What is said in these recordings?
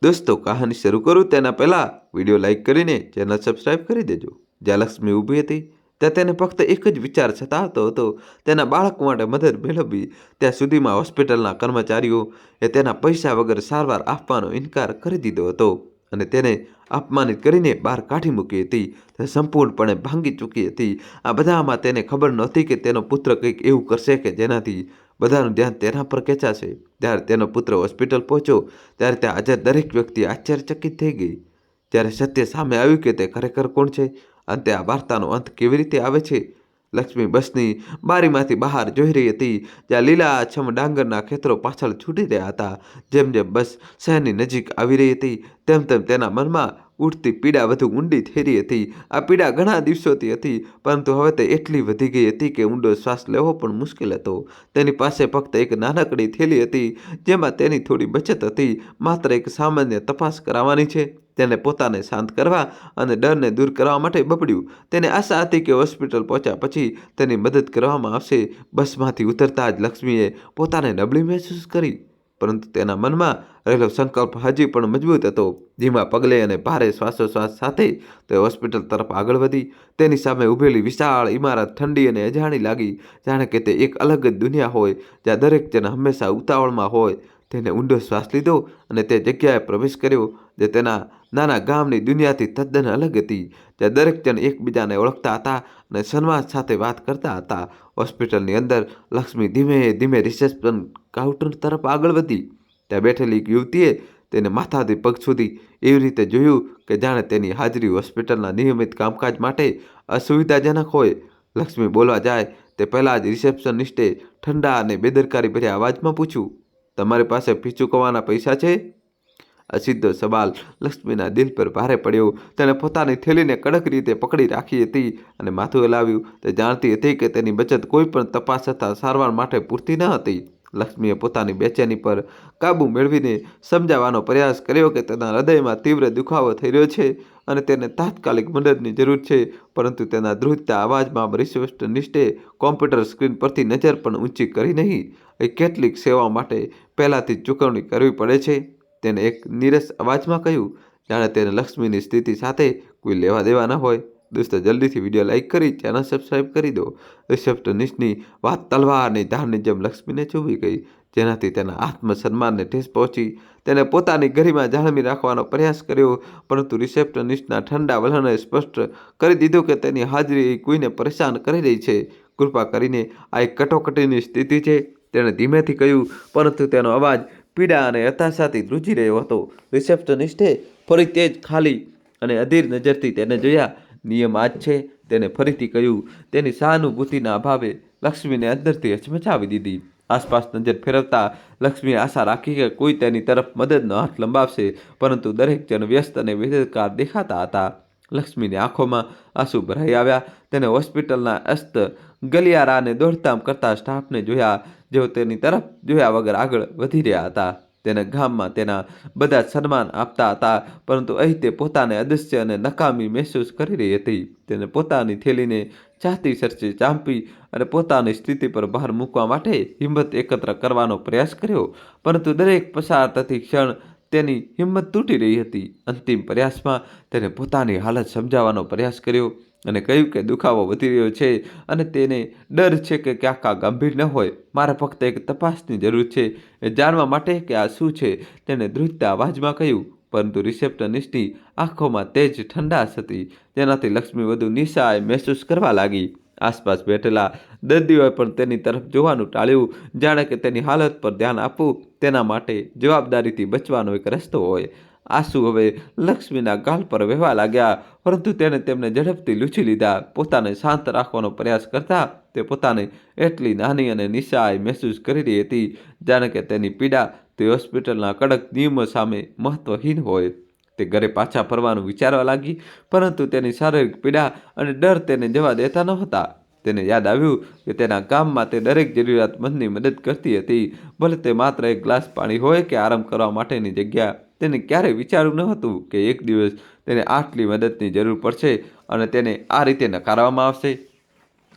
દોસ્તો, કહાની શરૂ કરું તેના પહેલાં વિડીયો લાઇક કરીને ચેનલ સબસ્ક્રાઈબ કરી દેજો. જ્યાં લક્ષ્મી ઊભી હતી ત્યાં તેને ફક્ત એક જ વિચાર સતાવતો હતો, તેના બાળક માટે મદદ મેળવવી. ત્યાં સુધીમાં હોસ્પિટલના કર્મચારીઓએ તેના પૈસા વગર સારવાર આપવાનો ઇનકાર કરી દીધો હતો અને તેને અપમાનિત કરીને બહાર કાઢી મૂકી હતી. તે સંપૂર્ણપણે ભાંગી ચૂકી હતી. આ બધામાં તેને ખબર નહોતી કે તેનો પુત્ર કંઈક એવું કરશે કે જેનાથી બધાનું ધ્યાન તેના પર ખેંચાશે. જ્યારે તેનો પુત્ર હોસ્પિટલ પહોંચ્યો ત્યારે ત્યાં હાજર દરેક વ્યક્તિ આશ્ચર્યચકિત થઈ ગઈ. જ્યારે સત્ય સામે આવ્યું કે તે ખરેખર કોણ છે અને તે આ વાર્તાનો અંત કેવી રીતે આવે છે. લક્ષ્મી બસની બારીમાંથી બહાર જોઈ રહી હતી, જ્યાં લીલાછમ ડાંગરના ખેતરો પાછળ છૂટી રહ્યા હતા. જેમ જેમ બસ શહેરની નજીક આવી રહી હતી તેમ તેમ તેના મનમાં ઉઠતી પીડા વધુ ઊંડી થઈ રહી હતી. આ પીડા ઘણા દિવસોથી હતી, પરંતુ હવે તે એટલી વધી ગઈ હતી કે ઊંડો શ્વાસ લેવો પણ મુશ્કેલ હતો. તેની પાસે ફક્ત એક નાનકડી થેલી હતી જેમાં તેની થોડી બચત હતી, માત્ર એક સામાન્ય તપાસ કરાવવાની છે. તેને પોતાને શાંત કરવા અને ડરને દૂર કરવા માટે બબડ્યું. તેને આશા હતી કે હોસ્પિટલ પહોંચ્યા પછી તેની મદદ કરવામાં આવશે. બસમાંથી ઉતરતા જ લક્ષ્મીએ પોતાને નબળી મહેસૂસ કરી, પરંતુ તેના મનમાં રહેલો સંકલ્પ હજી પણ મજબૂત હતો. ધીમા પગલે અને ભારે શ્વાસોશ્વાસ સાથે તે હોસ્પિટલ તરફ આગળ વધી. તેની સામે ઊભેલી વિશાળ ઇમારત ઠંડી અને અજાણી લાગી, જાણે કે તે એક અલગ જ દુનિયા હોય જ્યાં દરેક જણ હંમેશા ઉતાવળમાં હોય. તેને ઊંડો શ્વાસ લીધો અને તે જગ્યાએ પ્રવેશ કર્યો જે તેના નાના ગામની દુનિયાથી તદ્દન અલગ હતી, જ્યાં દરેક જણ એકબીજાને ઓળખતા હતા અને સન્માન સાથે વાત કરતા હતા. હોસ્પિટલની અંદર લક્ષ્મી ધીમે ધીમે રિસેપ્શન કાઉન્ટર તરફ આગળ વધી. ત્યાં બેઠેલી એક યુવતીએ તેને માથાથી પગ સુધી એવી રીતે જોયું કે જાણે તેની હાજરી હોસ્પિટલના નિયમિત કામકાજ માટે અસુવિધાજનક હોય. લક્ષ્મી બોલવા જાય તે પહેલાં જ રિસેપ્શનિસ્ટે ઠંડા અને બેદરકારી ભર્યા અવાજમાં પૂછ્યું, તમારી પાસે ફી ચૂકવવાના પૈસા છે? આ સીધો સવાલ લક્ષ્મીના દિલ પર ભારે પડ્યો. તેણે પોતાની થેલીને કડક રીતે પકડી રાખી હતી અને માથું હલાવ્યું. તે જાણતી હતી કે તેની બચત કોઈ પણ તપાસ અથવા સારવાર માટે પૂરતી ન હતી. લક્ષ્મીએ પોતાની બેચેની પર કાબૂ મેળવીને સમજાવવાનો પ્રયાસ કર્યો કે તેના હૃદયમાં તીવ્ર દુખાવો થઈ રહ્યો છે અને તેને તાત્કાલિક મદદની જરૂર છે. પરંતુ તેના ધ્રુજતા અવાજમાં રિસેપ્શનિસ્ટે કોમ્પ્યુટર સ્ક્રીન પરથી નજર પણ ઊંચી કરી નહીં. કેટલીક સેવાઓ માટે પહેલાંથી જ ચૂકવણી કરવી પડે છે, તેને એક નીરસ અવાજમાં કહ્યું, જાણે તેને લક્ષ્મીની સ્થિતિ સાથે કોઈ લેવા દેવા ન હોય. દોસ્તો, જલ્દીથી વિડીયો લાઇક કરી ચેનલ સબસ્ક્રાઈબ કરી દો. રિસેપ્શનિસ્ટની વાત તલવારની ધારની જેમ લક્ષ્મીને ચૂવી ગઈ, જેનાથી તેના આત્મસન્માનને ઠેસ પહોંચી. તેને પોતાની ગરિમા જાળવી રાખવાનો પ્રયાસ કર્યો, પરંતુ રિસેપ્શનિસ્ટના ઠંડા વલણે સ્પષ્ટ કરી દીધું કે તેની હાજરી કોઈને પરેશાન કરી રહી છે. કૃપા કરીને આ એક કટોકટીની સ્થિતિ છે, તેણે ધીમેથી કહ્યું, પરંતુ તેનો અવાજ પીડા અને હતાશાથી ધ્રુજી રહ્યો હતો. રિસેપ્શનિસ્ટે ફરી તે જ ખાલી અને અધીર નજરથી તેને જોયા. નિયમ આ જ છે, તેને ફરીથી કહ્યું. તેની સહાનુભૂતિના અભાવે લક્ષ્મીને અંદરથી હચમચાવી દીધી. આસપાસ નજર ફેરવતા લક્ષ્મીએ આશા રાખી કે કોઈ તેની તરફ મદદનો હાથ લંબાવશે, પરંતુ દરેક જણ વ્યસ્ત અને બેદરકાર દેખાતા હતા. લક્ષ્મીની આંખોમાં આંસુ ભરાઈ આવ્યા. તેને હોસ્પિટલના અસ્ત ગલિયારા અને દોડધામ કરતા સ્ટાફને જોયા, જેઓ તેની તરફ જોયા વગર આગળ વધી રહ્યા હતા. તેના ગામમાં તેના બધા સન્માન આપતા હતા, પરંતુ અહીં તે પોતાને અદૃશ્ય અને નકામી મહેસૂસ કરી રહી હતી. તેને પોતાની થેલીને છાતી સરસે ચાંપી અને પોતાની સ્થિતિ પર ભાર મૂકવા માટે હિંમત એકત્ર કરવાનો પ્રયાસ કર્યો, પરંતુ દરેક પસાર થતી ક્ષણ તેની હિંમત તૂટી રહી હતી. અંતિમ પ્રયાસમાં તેને પોતાની હાલત સમજાવવાનો પ્રયાસ કર્યો અને કહ્યું કે દુખાવો વધી રહ્યો છે અને તેને ડર છે કે ક્યાંક આ ગંભીર ન હોય. મારે ફક્ત એક તપાસની જરૂર છે, એ જાણવા માટે કે આ શું છે, તેણે ધ્રુજતા અવાજમાં કહ્યું. પરંતુ રિસેપ્શનિસ્ટની આંખોમાં તેજ ઠંડાશ હતી, જેનાથી લક્ષ્મી વધુ નિસ્સહાય મહેસૂસ કરવા લાગી. આસપાસ બેઠેલા દર્દીઓએ પણ તેની તરફ જોવાનું ટાળ્યું, જાણે કે તેની હાલત પર ધ્યાન આપવું તેના માટે જવાબદારીથી બચવાનો એક રસ્તો હોય. આંસુ હવે લક્ષ્મીના ગાલ પર વહેવા લાગ્યા, પરંતુ તેણે તેમને ઝડપથી લૂછી લીધા. પોતાને શાંત રાખવાનો પ્રયાસ કરતા તે પોતાને એટલી નાની અને નિસ્સહાય મહેસૂસ કરી રહી હતી, જાણે કે તેની પીડા તે હોસ્પિટલના કડક નિયમો સામે મહત્વહીન હોય. તે ઘરે પાછા ફરવાનું વિચારવા લાગી, પરંતુ તેની શારીરિક પીડા અને ડર તેને જવા દેતા નહોતા. તેને યાદ આવ્યું કે તેના ગામમાં તે દરેક જરૂરિયાતમંદની મદદ કરતી હતી, ભલે તે માત્ર એક ગ્લાસ પાણી હોય કે આરામ કરવા માટેની જગ્યા. તેને ક્યારેય વિચાર્યું ન હતું કે એક દિવસ તેને આટલી મદદની જરૂર પડશે અને તેને આ રીતે નકારવામાં આવશે.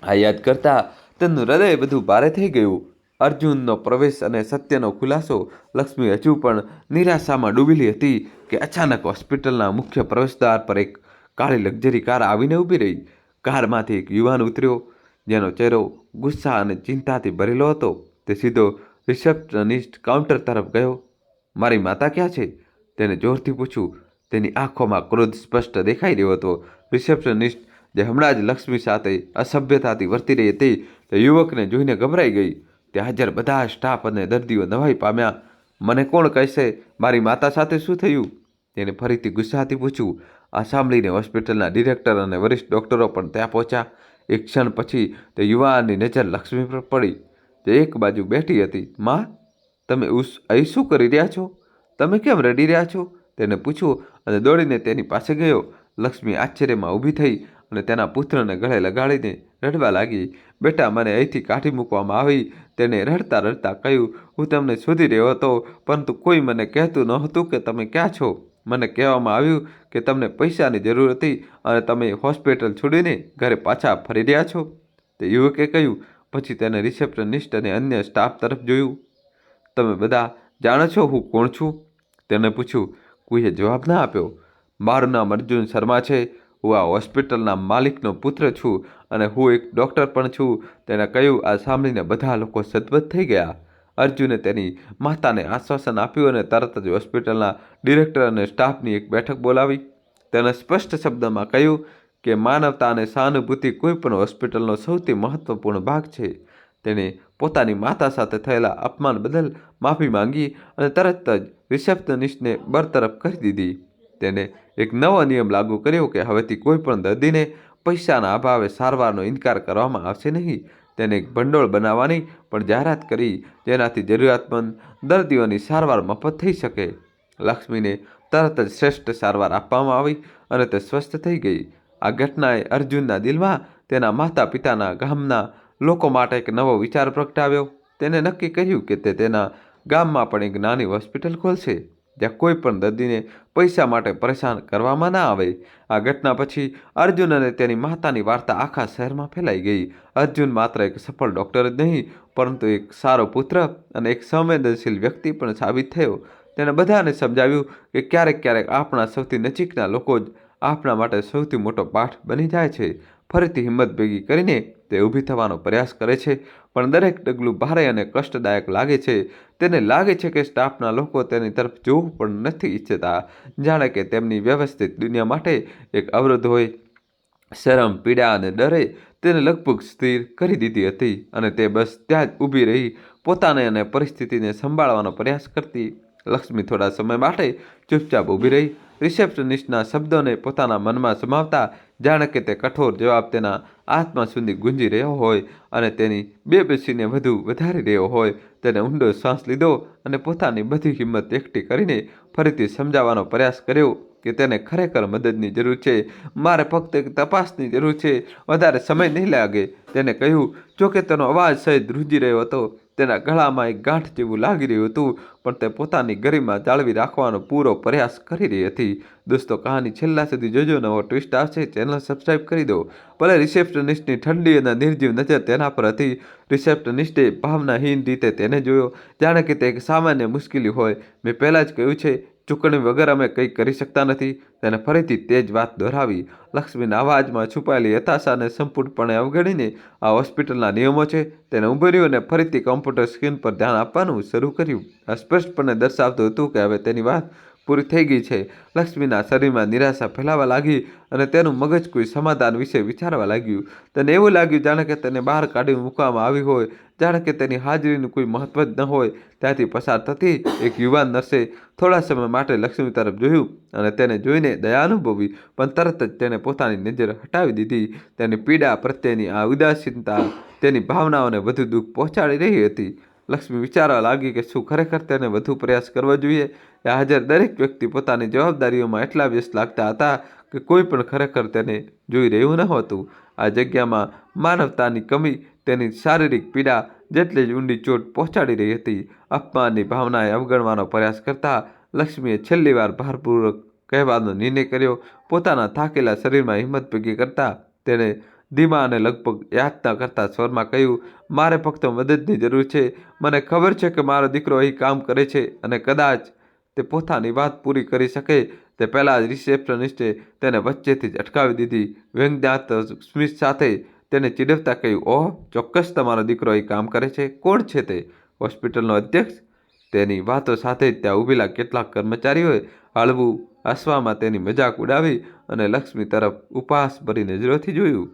આ યાદ કરતાં તેનું હૃદય બધું ભારે થઈ ગયું. અર્જુનનો પ્રવેશ અને સત્યનો ખુલાસો. લક્ષ્મી હજુ પણ નિરાશામાં ડૂબેલી હતી કે અચાનક હોસ્પિટલના મુખ્ય પ્રવેશદ્વાર પર એક કાળી લક્ઝરી કાર આવીને ઊભી રહી. કારમાંથી એક યુવાન ઉતર્યો, જેનો ચહેરો ગુસ્સા અને ચિંતાથી ભરેલો હતો. તે સીધો રિસેપ્શનિસ્ટ કાઉન્ટર તરફ ગયો. મારી માતા ક્યાં છે? તેને જોરથી પૂછ્યું. તેની આંખોમાં ક્રોધ સ્પષ્ટ દેખાઈ રહ્યો હતો. રિસેપ્શનિસ્ટ, જે હમણાં જ લક્ષ્મી સાથે અસભ્યતાથી વર્તી રહી હતી, તે યુવકને જોઈને ગભરાઈ ગઈ. ત્યાં હાજર બધા સ્ટાફ અને દર્દીઓ નવાઈ પામ્યા. મને કોણ કહેશે મારી માતા સાથે શું થયું? તેને ફરીથી ગુસ્સાથી પૂછ્યું. આ સાંભળીને હોસ્પિટલના ડિરેક્ટર અને વરિષ્ઠ ડૉક્ટરો પણ ત્યાં પહોંચ્યા. એક ક્ષણ પછી તે યુવાનની નજર લક્ષ્મી પર પડી, જે એક બાજુ બેઠી હતી. માં, તમે અહીં શું કરી રહ્યા છો? તમે કેમ રડી રહ્યા છો? તેને પૂછ્યું અને દોડીને તેની પાસે ગયો. લક્ષ્મી આશ્ચર્યમાં ઊભી થઈ અને તેના પુત્રને ગળે લગાડીને રડવા લાગી. બેટા, મને અહીંથી કાઢી મૂકવામાં આવી. તેને રડતા રડતા કહ્યું. હું તમને શોધી રહ્યો હતો, પરંતુ કોઈ મને કહેતું ન હતું કે તમે ક્યાં છો. મને કહેવામાં આવ્યું કે તમને પૈસાની જરૂર હતી અને તમે હોસ્પિટલ છોડીને ઘરે પાછા ફરી રહ્યા છો. તે યુવકે કહ્યું. પછી તેને રિસેપ્શનિસ્ટ અને અન્ય સ્ટાફ તરફ જોયું. તમે બધા જાણો છો હું કોણ છું? તેને પૂછ્યું. કોઈએ જવાબ ના આપ્યો. મારું નામ અર્જુન શર્મા છે. હું આ હોસ્પિટલના માલિકનો પુત્ર છું અને હું એક ડૉક્ટર પણ છું. તેને કહ્યું. આ સાંભળીને બધા લોકો સદબદ થઈ ગયા. અર્જુને તેની માતાને આશ્વાસન આપ્યું અને તરત જ હોસ્પિટલના ડિરેક્ટર અને સ્ટાફની એક બેઠક બોલાવી. તેને સ્પષ્ટ શબ્દમાં કહ્યું કે માનવતા અને સહાનુભૂતિ કોઈ પણ હોસ્પિટલનો સૌથી મહત્વપૂર્ણ ભાગ છે. તેણે પોતાની માતા સાથે થયેલા અપમાન બદલ માફી માંગી અને તરત જ રિસેપ્શનિસ્ટને બરતરફ કરી દીધી. તેને એક નવો નિયમ લાગુ કર્યો કે હવેથી કોઈ પણ દર્દીને પૈસાના અભાવે સારવારનો ઇનકાર કરવામાં આવશે નહીં. તેને એક ભંડોળ બનાવવાની પણ જાહેરાત કરી, જેનાથી જરૂરિયાતમંદ દર્દીઓની સારવાર મફત થઈ શકે. લક્ષ્મીને તરત જ શ્રેષ્ઠ સારવાર આપવામાં આવી અને તે સ્વસ્થ થઈ ગઈ. આ ઘટનાએ અર્જુનના દિલમાં તેના માતા પિતાના ગામના લોકો માટે એક નવો વિચાર પ્રગટાવ્યો. તેને નક્કી કર્યું કે તે તેના ગામમાં પણ એક નાની હોસ્પિટલ ખોલશે, જ્યાં કોઈ પણ દર્દીને પૈસા માટે પરેશાન કરવામાં ના આવે. આ ઘટના પછી અર્જુન અને તેની માતાની વાર્તા આખા શહેરમાં ફેલાઈ ગઈ. અર્જુન માત્ર એક સફળ ડૉક્ટર જ નહીં, પરંતુ એક સારો પુત્ર અને એક સંવેદનશીલ વ્યક્તિ પણ સાબિત થયો. તેણે બધાને સમજાવ્યું કે ક્યારેક ક્યારેક આપણા સૌથી નજીકના લોકો જ આપણા માટે સૌથી મોટો પાઠ બની જાય છે. ફરીથી હિંમત ભેગી કરીને તે ઊભી થવાનો પ્રયાસ કરે છે, પણ દરેક ડગલું ભારે અને કષ્ટદાયક લાગે છે. તેને લાગે છે કે સ્ટાફના લોકો તેની તરફ જોવું પણ નથી ઈચ્છતા, જાણે કે તેમની વ્યવસ્થિત દુનિયા માટે એક અવરોધ હોય. શરમ, પીડા અને ડરે તેને લગભગ સ્થિર કરી દીધી હતી અને તે બસ ત્યાં જ ઊભી રહી, પોતાને અને પરિસ્થિતિને સંભાળવાનો પ્રયાસ કરતી. લક્ષ્મી થોડા સમય માટે ચૂપચાપ ઊભી રહી, રિસેપ્શનિસ્ટના શબ્દોને પોતાના મનમાં સમાવતા, જાણે કે તે કઠોર જવાબ તેના આત્મા સુધી ગુંજી રહ્યો હોય અને તેની બેબસીને વધુ વધારી રહ્યો હોય. તેને ઊંડો શ્વાસ લીધો અને પોતાની બધી હિંમત એકઠી કરીને ફરીથી સમજાવવાનો પ્રયાસ કર્યો કે તેને ખરેખર મદદની જરૂર છે. મારે ફક્ત એક તપાસની જરૂર છે, વધારે સમય નહીં લાગે. તેને કહ્યું. જોકે તેનો અવાજ સહેજ ધ્રુજી રહ્યો હતો. તેના ગળામાં એક ગાંઠ જેવું લાગી રહ્યું હતું, પણ તે પોતાની ગરિમા જાળવી રાખવાનો પૂરો પ્રયાસ કરી રહી હતી. દોસ્તો, કહાની છેલ્લા સુધી જોજો. નવો ટ્વિસ્ટ આવશે. ચેનલ સબસ્ક્રાઈબ કરી દો. ભલે રિસેપ્શનિસ્ટની ઠંડી અને નિર્જીવ નજર તેના પર હતી. રિસેપ્શનિસ્ટે ભાવનાહીન રીતે તેને જોયો, જાણે કે તે એક સામાન્ય મુશ્કેલી હોય. મેં પહેલાં જ કહ્યું છે, ચૂકવણી વગર અમે કંઈ કરી શકતા નથી. તેને ફરીથી તે જ વાત દોહરાવી. લક્ષ્મીના અવાજમાં છુપાયેલી હતાશાને સંપૂર્ણપણે અવગણીને આ હોસ્પિટલના નિયમો છે. તેને ઉભર્યું અને ફરીથી કમ્પ્યુટર સ્ક્રીન પર ધ્યાન આપવાનું શરૂ કર્યું. આ સ્પષ્ટપણે દર્શાવતું હતું કે હવે તેની વાત પૂરી થઈ ગઈ છે. લક્ષ્મીના શરીરમાં નિરાશા ફેલાવા લાગી અને તેનું મગજ કોઈ સમાધાન વિશે વિચારવા લાગ્યું. તેને એવું લાગ્યું જાણે કે તેને બહાર કાઢી મૂકવામાં આવી હોય, જાણે કે તેની હાજરીનું કોઈ મહત્વ જ ન હોય. ત્યાંથી પસાર થતી એક યુવાન નર્સે થોડા સમય માટે લક્ષ્મી તરફ જોયું અને તેને જોઈને દયા અનુભવી, પણ તરત જ તેણે પોતાની નજર હટાવી દીધી. તેની પીડા પ્રત્યેની આ ઉદાસીનતા તેની ભાવનાઓને વધુ દુઃખ પહોંચાડી રહી હતી. લક્ષ્મી વિચારવા લાગી કે શું ખરેખર તેને વધુ પ્રયાસ કરવો જોઈએ. ત્યાં હાજર દરેક વ્યક્તિ પોતાની જવાબદારીઓમાં એટલા વ્યસ્ત લાગતા હતા કે કોઈ પણ ખરેખર તેને જોઈ રહ્યું નહોતું. આ જગ્યામાં માનવતાની કમી તેની શારીરિક પીડા જેટલી જ ઊંડી ચોટ પહોંચાડી રહી હતી. અપમાનની ભાવનાએ અવગણવાનો પ્રયાસ કરતા લક્ષ્મીએ છેલ્લી વાર ભારપૂર્વક કહેવાનો નિર્ણય કર્યો. પોતાના થાકેલા શરીરમાં હિંમત ભેગી કરતા તેણે ધીમા અને લગભગ યાચના કરતા સ્વરમાં કહ્યું, મારે ફક્ત મદદની જરૂર છે. મને ખબર છે કે મારો દીકરો અહીં કામ કરે છે અને કદાચ તે પોતાની વાત પૂરી કરી શકે તે પહેલાં જ રિસેપ્શનિસ્ટે તેને વચ્ચેથી જ અટકાવી દીધી. વ્યંગ્યાત્મક સ્મિત સાથે તેને ચીડવતા કહ્યું, ઓહ, ચોક્કસ તમારો દીકરો અહીં કામ કરે છે. કોણ છે તે? હોસ્પિટલનો અધ્યક્ષ? તેની વાતો સાથે જ ત્યાં ઊભેલા કેટલાક કર્મચારીઓએ હળવું હસવામાં તેની મજાક ઉડાવી અને લક્ષ્મી તરફ ઉપહાસભરી નજરોથી જોયું.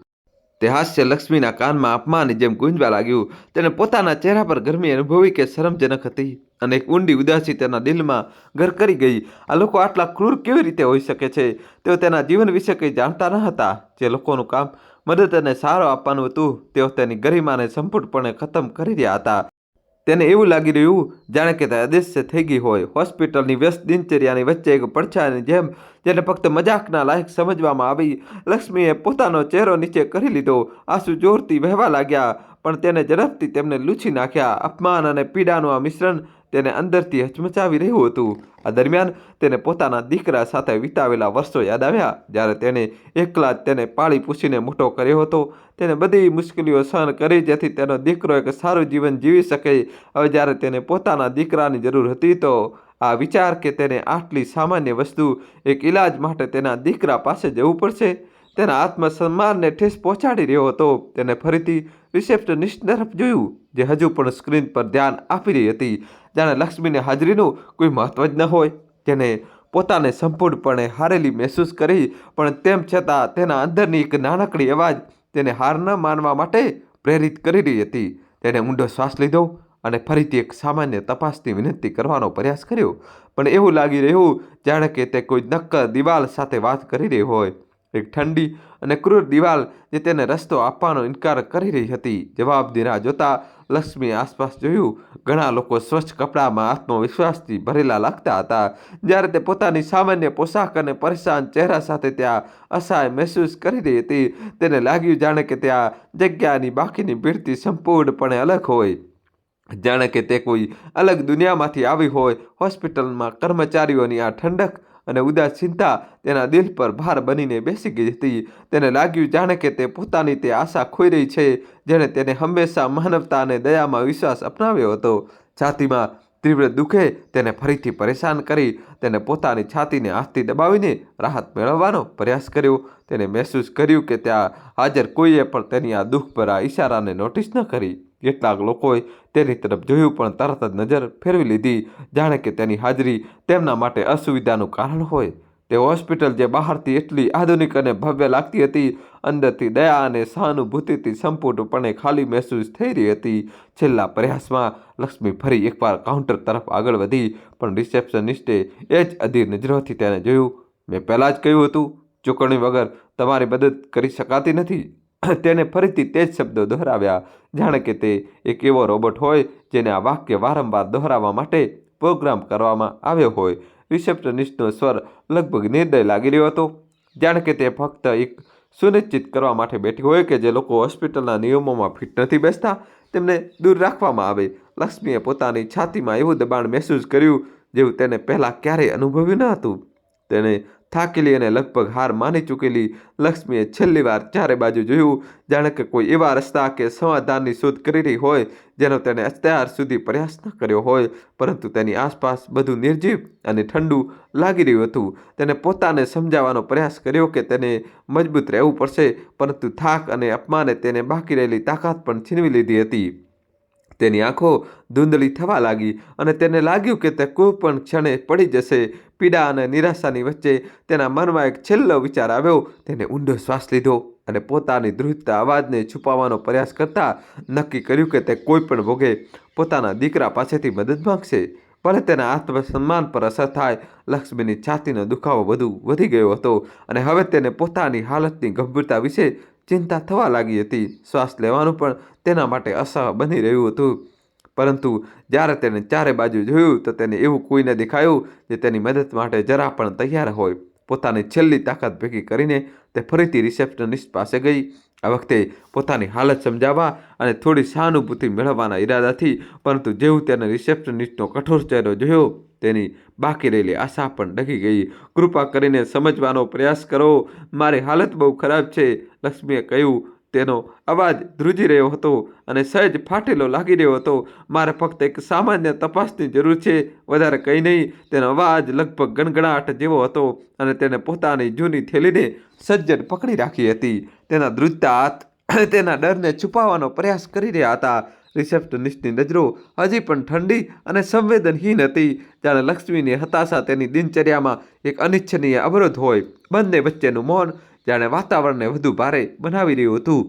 તે હાસ્ય લક્ષ્મીના કાનમાં અપમાનની જેમ ગુંજવા લાગ્યું. તેણે પોતાના ચહેરા પર ગરમી અનુભવી કે શરમજનક હતી અને એક ઊંડી ઉદાસી તેના દિલમાં ઘર કરી ગઈ. આ લોકો આટલા ક્રૂર કેવી રીતે હોઈ શકે છે? તેઓ તેના જીવન વિશે કંઈ જાણતા ન હતા. જે લોકોનું કામ મદદ અને સહારો આપવાનું હતું, તેઓ તેની ગરિમાને સંપૂર્ણપણે ખતમ કરી રહ્યા હતા. તેને એવું લાગી રહ્યું જાણે કે તે અદૃશ્ય થઈ ગઈ હોય. હોસ્પિટલની વ્યસ્ત દિનચર્યાની વચ્ચે એક પડછાયાની જેમ જેને ફક્ત મજાકના લાયક સમજવામાં આવી. લક્ષ્મીએ પોતાનો ચહેરો નીચે કરી લીધો. આંસુ જોરથી વહેવા લાગ્યા, પણ તેને ઝડપથી તેમને લૂછી નાખ્યા. અપમાન અને પીડાનું આ મિશ્રણ તેને અંદરથી હચમચાવી રહ્યું હતું. આ દરમિયાન તેને પોતાના દીકરા સાથે વિતાવેલા વર્ષો યાદ આવ્યા, જ્યારે તેણે એકલા જ તેને પાળી પૂછીને મોટો કર્યો હતો. તેને બધી મુશ્કેલીઓ સહન કરી જેથી તેનો દીકરો એક સારું જીવન જીવી શકે. હવે જ્યારે તેને પોતાના દીકરાની જરૂર હતી તો આ વિચાર કે તેને આટલી સામાન્ય વસ્તુ, એક ઈલાજ માટે તેના દીકરા પાસે જવું પડશે, તેના આત્મસન્માનને ઠેસ પહોંચાડી રહ્યો હતો. તેને ફરીથી રિસેપ્શનિસ્ટ તરફ જોયું, જે હજુ પણ સ્ક્રીન પર ધ્યાન આપી રહી હતી, જાણે લક્ષ્મીની હાજરીનું કોઈ મહત્વ જ ન હોય. તેને પોતાને સંપૂર્ણપણે હારેલી મહેસૂસ કરી, પણ તેમ છતાં તેના અંદરની એક નાનકડી અવાજ તેને હાર ન માનવા માટે પ્રેરિત કરી રહી હતી. તેણે ઊંડો શ્વાસ લીધો અને ફરીથી એક સામાન્ય તપાસની વિનંતી કરવાનો પ્રયાસ કર્યો, પણ એવું લાગી રહ્યું જાણે કે તે કોઈ નક્કર દિવાલ સાથે વાત કરી રહી હોય. એક ઠંડી અને ક્રૂર દિવાલ જે તેને રસ્તો આપવાનો ઇનકાર કરી રહી હતી. જવાબની રાહ જોતા લક્ષ્મીએ આસપાસ જોયું. ઘણા લોકો સ્વચ્છ કપડામાં આત્મવિશ્વાસથી ભરેલા લાગતા હતા. જ્યારે તે પોતાની સામાન્ય પોશાક અને પરેશાન ચહેરા સાથે ત્યાં અસહાય મહેસૂસ કરી રહી હતી, તેને લાગ્યું જાણે કે ત્યાં જગ્યાની બાકીની ભીડથી સંપૂર્ણપણે અલગ હોય, જાણે કે તે કોઈ અલગ દુનિયામાંથી આવી હોય. હોસ્પિટલમાં કર્મચારીઓની આ ઠંડક અને ઉદાસીનતા તેના દિલ પર ભાર બનીને બેસી ગઈ હતી. તેને લાગ્યું જાણે કે તે પોતાની તે આશા ખોઈ રહી છે જેણે તેને હંમેશા માનવતા અને દયામાં વિશ્વાસ અપનાવ્યો હતો. છાતીમાં તીવ્ર દુઃખે તેને ફરીથી પરેશાન કરી. તેને પોતાની છાતીને હાથથી દબાવીને રાહત મેળવવાનો પ્રયાસ કર્યો. તેને મહેસૂસ કર્યું કે ત્યાં હાજર કોઈએ પણ તેની આ દુઃખભરા ઈશારાને નોટિસ ન કરી. કેટલાક લોકોએ તેની તરફ જોયું પણ તરત જ નજર ફેરવી લીધી, જાણે કે તેની હાજરી તેમના માટે અસુવિધાનું કારણ હોય. તે હોસ્પિટલ જે બહારથી એટલી આધુનિક અને ભવ્ય લાગતી હતી, અંદરથી દયા અને સહાનુભૂતિથી સંપૂર્ણપણે ખાલી મહેસૂસ થઈ રહી હતી. છેલ્લા પ્રયાસમાં લક્ષ્મી ફરી એકવાર કાઉન્ટર તરફ આગળ વધી, પણ રિસેપ્શનિસ્ટે એ જ અધીર નજરોથી તેને જોયું. મેં પહેલાં જ કહ્યું હતું, ચૂકવણી વગર તમારી મદદ કરી શકાતી નથી. તેને ફરીથી તે જ શબ્દો દોહરાવ્યા, જાણે કે તે એક એવો રોબોટ હોય જેને આ વાક્ય વારંવાર દોહરાવવા માટે પ્રોગ્રામ કરવામાં આવ્યો હોય. રિસેપ્શનિસ્ટનો સ્વર લગભગ નિર્દય લાગી રહ્યો હતો, જાણે કે તે ફક્ત એક સુનિશ્ચિત કરવા માટે બેઠી હોય કે જે લોકો હોસ્પિટલના નિયમોમાં ફિટ નથી બેસતા તેમને દૂર રાખવામાં આવે. લક્ષ્મીએ પોતાની છાતીમાં એવું દબાણ મહેસૂસ કર્યું જેવું તેને પહેલાં ક્યારેય અનુભવ્યું ન હતું. તેને થાકેલી અને લગભગ હાર માની ચૂકેલી લક્ષ્મીએ છેલ્લી વાર ચારે બાજુ જોયું, જાણે કે કોઈ એવા રસ્તા કે સમાધાનની શોધ કરી રહી હોય જેનો તેણે અત્યાર સુધી પ્રયાસ ન કર્યો હોય. પરંતુ તેની આસપાસ બધું નિર્જીવ અને ઠંડુ લાગી રહ્યું હતું. તેને પોતાને સમજાવવાનો પ્રયાસ કર્યો કે તેને મજબૂત રહેવું પડશે, પરંતુ થાક અને અપમાને તેને બાકી રહેલી તાકાત પણ છીનવી લીધી હતી. તેની આંખો ધૂંધળી થવા લાગી અને તેને લાગ્યું કે તે કોઈ પણ ક્ષણે પડી જશે. પીડા અને નિરાશાની વચ્ચે તેના મનમાં એક છેલ્લો વિચાર આવ્યો. તેને ઊંડો શ્વાસ લીધો અને પોતાની ધ્રુજતા અવાજને છુપાવવાનો પ્રયાસ કરતા નક્કી કર્યું કે તે કોઈ પણ ભોગે પોતાના દીકરા પાસેથી મદદ માંગશે, ભલે તેના આત્મસન્માન પર અસર થાય. લક્ષ્મીની છાતીનો દુખાવો વધુ વધી ગયો હતો અને હવે તેને પોતાની હાલતની ગંભીરતા વિશે ચિંતા થવા લાગી હતી. શ્વાસ લેવાનું પણ તેના માટે અસહ્ય બની રહ્યું હતું. પરંતુ જ્યારે તેણે ચારે બાજુ જોયું તો તેને એવું કોઈ ન દેખાયું જે તેની મદદ માટે જરા પણ તૈયાર હોય. પોતાની છેલ્લી તાકાત ભેગી કરીને તે ફરીથી રિસેપ્શનિસ્ટ પાસે ગઈ, આ વખતે પોતાની હાલત સમજાવવા અને થોડી સહાનુભૂતિ મેળવવાના ઈરાદાથી. પરંતુ જેવું તેને રિસેપ્શનિસ્ટનો કઠોર ચહેરો જોયો, તેની બાકી રહેલી આશા પણ ડગી ગઈ. કૃપા કરીને સમજવાનો પ્રયાસ કરો, મારી હાલત બહુ ખરાબ છે, લક્ષ્મીએ કહ્યું. તેનો અવાજ ધ્રુજી રહ્યો હતો અને સહેજ ફાટેલો લાગી રહ્યો હતો. મારે ફક્ત એક સામાન્ય તપાસની જરૂર છે, વધારે કંઈ નહીં. તેનો અવાજ લગભગ ગણગણાટ જેવો હતો અને તેને પોતાની જૂની થેલીને સજ્જડ પકડી રાખી હતી. તેના ધ્રુજતા હાથ તેના ડરને છુપાવવાનો પ્રયાસ કરી રહ્યા હતા. રિસેપ્શનિસ્ટની નજરો હજી પણ ઠંડી અને સંવેદનહીન હતી, જાણે લક્ષ્મીની હતાશા તેની દિનચર્યામાં એક અનિચ્છનીય અવરોધ હોય. બંને વચ્ચેનું મૌન જાણે વાતાવરણને વધુ ભારે બનાવી રહ્યું હતું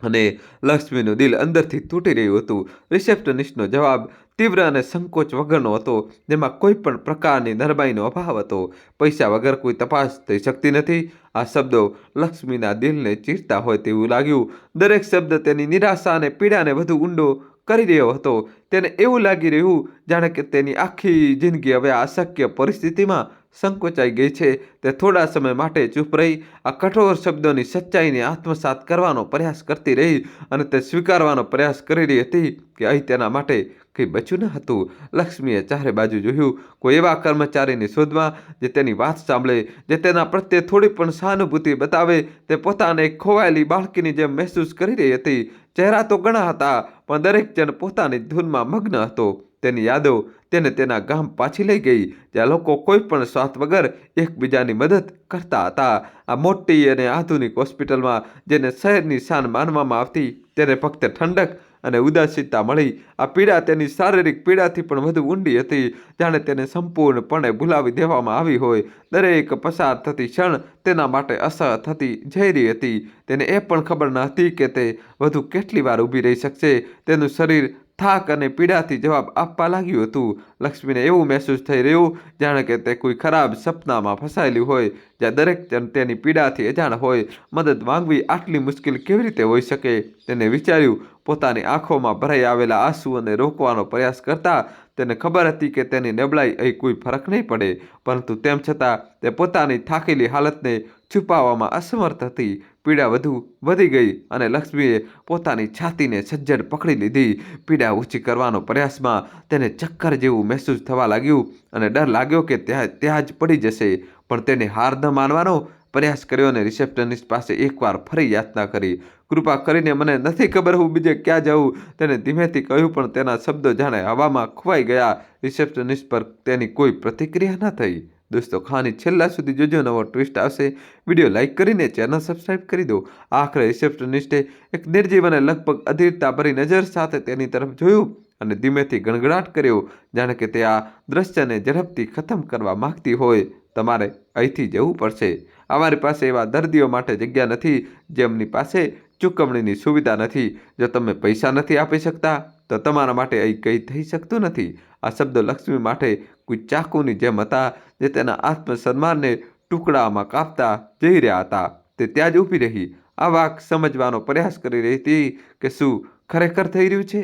અને લક્ષ્મીનું દિલ અંદરથી તૂટી રહ્યું હતું. રિસેપ્શનિસ્ટનો જવાબ તીવ્ર અને સંકોચ વગરનો હતો, જેમાં કોઈ પણ પ્રકારની નરમાઈનો અભાવ હતો. પૈસા વગર કોઈ તપાસ થઈ શકતી નથી. આ શબ્દો લક્ષ્મીના દિલને ચીરતા હોય તેવું લાગ્યું. દરેક શબ્દ તેની નિરાશા અને પીડાને વધુ ઊંડો કરી રહ્યો હતો. તેને એવું લાગી રહ્યું જાણે કે તેની આખી જિંદગી હવે આ અશક્ય પરિસ્થિતિમાં સંકોચાઈ ગઈ છે. તે થોડા સમય માટે ચૂપ રહી, આ કઠોર શબ્દોની સચ્ચાઈને આત્મસાત કરવાનો પ્રયાસ કરતી રહી અને તે સ્વીકારવાનો પ્રયાસ કરી રહી હતી કે અહીં તેના માટે કંઈ બચ્યું ન હતું. લક્ષ્મીએ ચારે બાજુ જોયું, કોઈ એવા કર્મચારીની શોધમાં જે તેની વાત સાંભળે, જે તેના પ્રત્યે થોડી પણ સહાનુભૂતિ બતાવે. તે પોતાને એક ખોવાયેલી બાળકીની જેમ મહેસૂસ કરી રહી હતી. ચહેરા તો ઘણા હતા, પણ દરેક જણ પોતાની ધૂનમાં મગ્ન હતો. તેની યાદો તેને તેના ગામ પાછી લઈ ગઈ, જ્યાં લોકો કોઈ પણ સ્વાર્થ વગર એકબીજાની મદદ કરતા હતા. આ મોટી અને આધુનિક હોસ્પિટલમાં, જેને શહેરની શાન માનવામાં આવતી, તેને ફક્ત ઠંડક અને ઉદાસીનતા મળી. આ પીડા તેની શારીરિક પીડાથી પણ વધુ ઊંડી હતી, જાણે તેને સંપૂર્ણપણે ભૂલાવી દેવામાં આવી હોય. દરેક પસાર થતી ક્ષણ તેના માટે અસહ્ય થતી જઈ રહી હતી. તેને એ પણ ખબર ન હતી કે તે વધુ કેટલી વાર ઊભી રહી શકશે. તેનું શરીર થાક અને પીડાથી જવાબ આપવા લાગ્યું હતું. લક્ષ્મીને એવું મહેસૂસ થઈ રહ્યું જાણે કે તે કોઈ ખરાબ સપનામાં ફસાયેલી હોય, જ્યાં દરેક જણ તેની પીડાથી અજાણ હોય. મદદ માંગવી આટલી મુશ્કેલ કેવી રીતે હોઈ શકે? તેને વિચાર્યું. પોતાની આંખોમાં ભરાઈ આવેલા આંસુઓને રોકવાનો પ્રયાસ કરતા તેને ખબર હતી કે તેની નબળાઈ અહીં કોઈ ફરક નહીં પડે, પરંતુ તેમ છતાં તે પોતાની થાકેલી હાલતને છુપાવવામાં અસમર્થ હતી. પીડા વધુ વધી ગઈ અને લક્ષ્મીએ પોતાની છાતીને સજ્જડ પકડી લીધી. પીડા ઓછી કરવાનો પ્રયાસમાં તેને ચક્કર જેવું મહેસૂસ થવા લાગ્યું અને ડર લાગ્યો કે ત્યાં જ પડી જશે. પણ તેને હાર ન માનવાનો પ્રયાસ કર્યો અને રિસેપ્શનિસ્ટ પાસે એકવાર ફરી યાચના કરી. કૃપા કરીને, મને નથી ખબર હું બીજે ક્યાં જાઉં, તેને ધીમેથી કહ્યું, પણ તેના શબ્દો જાણે હવામાં ખોવાઈ ગયા. રિસેપ્શનિસ્ટ પર તેની કોઈ પ્રતિક્રિયા ન થઈ. દોસ્તો, કહાની છેલ્લા સુધી જોજો, નવો ટ્વિસ્ટ આવશે. વિડીયો લાઇક કરીને ચેનલ સબસ્ક્રાઇબ કરી દો. આખરે રિસેપ્શનિસ્ટે એક નિર્જીવ અને લગભગ અધીરતાભરી નજર સાથે તેની તરફ જોયું અને ધીમેથી ગણગણાટ કર્યો, જાણે કે તે આ દ્રશ્યને ઝડપથી ખતમ કરવા માંગતી હોય. તમારે અહીંથી જવું પડશે. અમારી પાસે એવા દર્દીઓ માટે જગ્યા નથી જેમની પાસે ચૂકવણીની સુવિધા નથી. જો તમે પૈસા નથી આપી શકતા, તો તમારા માટે અહીં કંઈ થઈ શકતું નથી. આ શબ્દો લક્ષ્મી માટે કોઈ ચાકુની જેમ હતા, જે તેના આત્મસન્માનને ટુકડામાં કાપતા જઈ રહ્યા હતા. તે ત્યાં જ ઊભી રહી, આ વાક સમજવાનો પ્રયાસ કરી રહી હતી કે શું ખરેખર થઈ રહ્યું છે.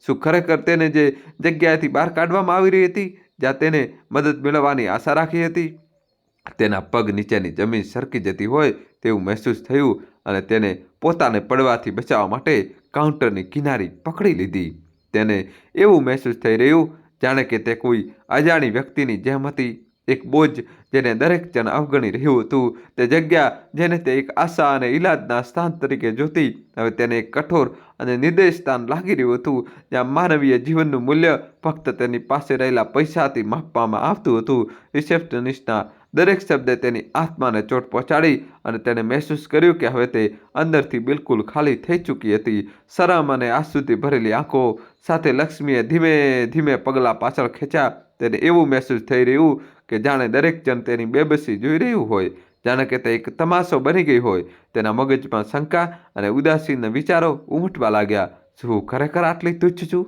શું ખરેખર તેને જે જગ્યાએથી બહાર કાઢવામાં આવી રહી હતી, જ્યાં તેને મદદ મેળવવાની આશા રાખી હતી, તેના પગ નીચેની જમીન સરકી જતી હોય તેવું મહેસૂસ થયું અને તેને પોતાને પડવાથી બચાવવા માટે કાઉન્ટરની કિનારી પકડી લીધી. તેને એવું મહેસૂસ થઈ રહ્યું જાણે કે તે કોઈ અજાણી વ્યક્તિની જેમ હતી, એક બોજ જેને દરેક જણ અવગણી રહ્યું હતું. તે જગ્યા જેને તે એક આશા અને ઈલાજના સ્થાન તરીકે જોતી, હવે તેને એક કઠોર અને નિર્દય સ્થાન લાગી રહ્યું હતું, જ્યાં માનવીય જીવનનું મૂલ્ય ફક્ત તેની પાસે રહેલા પૈસાથી માપવામાં આવતું હતું. રિસેપ્શનિસ્ટના દરેક શબ્દે તેની આત્માને ચોટ પહોંચાડી અને તેને મહેસૂસ કર્યું કે હવે તે અંદરથી બિલકુલ ખાલી થઈ ચૂકી હતી. શરમ અને આંસુથી ભરેલી આંખો સાથે લક્ષ્મીએ ધીમે ધીમે પગલાં પાછળ ખેંચ્યા. તેને એવું મહેસૂસ થઈ રહ્યું કે જાણે દરેક જણ તેની બેબસી જોઈ રહ્યું હોય, જાણે કે તે એક તમાશો બની ગઈ હોય. તેના મગજમાં શંકા અને ઉદાસીના વિચારો ઉમટવા લાગ્યા. શું હું ખરેખર આટલી તુચ્છ છું?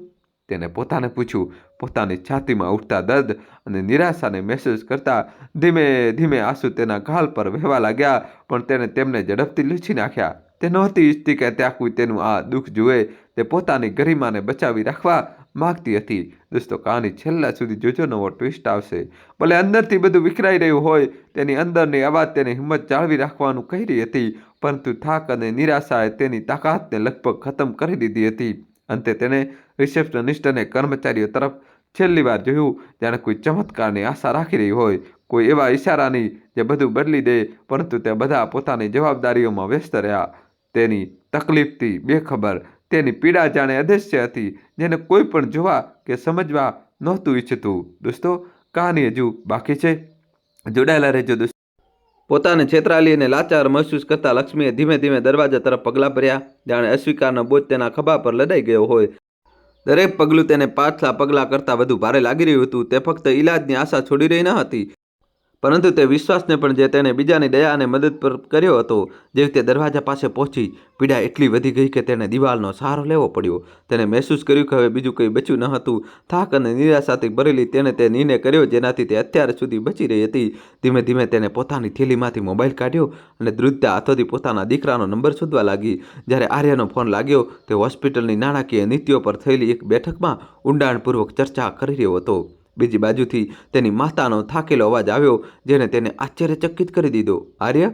તેને પોતાને પૂછ્યું. પોતાની છાતીમાં ઉઠતા દર્દ અને નિરાશાને મહેસૂસ કરતા ધીમે ધીમે આંસુ તેના ગાલ પર વહેવા લાગ્યા, પણ તેણે તેમને ઝડપથી લૂછી નાખ્યા. તે નહોતી ઈચ્છતી કે ત્યાં કોઈ તેનું આ દુઃખ જુએ. તે પોતાની ગરિમાને બચાવી રાખવા માગતી હતી. દોસ્તો, કહાની છેલ્લા સુધી જોજો, નવો ટ્વિસ્ટ આવશે. ભલે અંદરથી બધું વિખરાઈ રહ્યું હોય, તેની અંદરની અવાજ તેને હિંમત જાળવી રાખવાનું કહી રહી હતી, પરંતુ થાક અને નિરાશાએ તેની તાકાતને લગભગ ખતમ કરી દીધી હતી. અંતે તેણે રિસેપ્શનિસ્ટ અને કર્મચારીઓ તરફ છેલ્લી વાર જોયું, જાણે કોઈ ચમત્કારની આશા રાખી રહી હોય, કોઈ એવા ઈશારાની જે બધું બદલી દે, પરંતુ તે બધા પોતાની જવાબદારીઓમાં વ્યસ્ત રહ્યા. તેની તકલીફથી બેખબર, તેની પીડા જાણે અદૃશ્ય હતી, જેને કોઈ પણ જોવા કે સમજવા નહોતું ઈચ્છતું. દોસ્તો, કહાની હજુ બાકી છે, જોડાયેલા રહેજો દોસ્તો. પોતાને છેતરાલી અને લાચાર મહેસૂસ કરતા લક્ષ્મીએ ધીમે ધીમે દરવાજા તરફ પગલાં ભર્યા, જાણે અસ્વીકારનો બોજ તેના ખભા પર લદાઈ ગયો હોય. દરેક પગલું તેને પાછલા પગલાં કરતાં વધુ ભારે લાગી રહ્યું હતું. તે ફક્ત ઈલાજની આશા છોડી રહી ન હતી, પરંતુ તે વિશ્વાસને પણ જે તેને બીજાની દયા અને મદદ પર કર્યો હતો. જેવી તે દરવાજા પાસે પહોંચી, પીડા એટલી વધી ગઈ કે તેને દિવાલનો સહારો લેવો પડ્યો. તેને મહેસૂસ કર્યું કે હવે બીજું કંઈ બચ્યું ન હતું. થાક અને નિરાશાથી ભરેલી તેને તે નિર્ણય કર્યો જેનાથી તે અત્યાર સુધી બચી રહી હતી. ધીમે ધીમે તેને પોતાની થેલીમાંથી મોબાઈલ કાઢ્યો અને ધ્રુજતા હાથોથી પોતાના દીકરાનો નંબર શોધવા લાગી. જ્યારે આર્યનો ફોન લાગ્યો, તે હોસ્પિટલની નાણાકીય નીતિઓ પર થયેલી એક બેઠકમાં ઊંડાણપૂર્વક ચર્ચા કરી રહ્યો હતો. બીજી બાજુથી તેની માતાનો થાકેલો અવાજ આવ્યો, જેને તેને આશ્ચર્યચકિત કરી દીધો. આર્ય,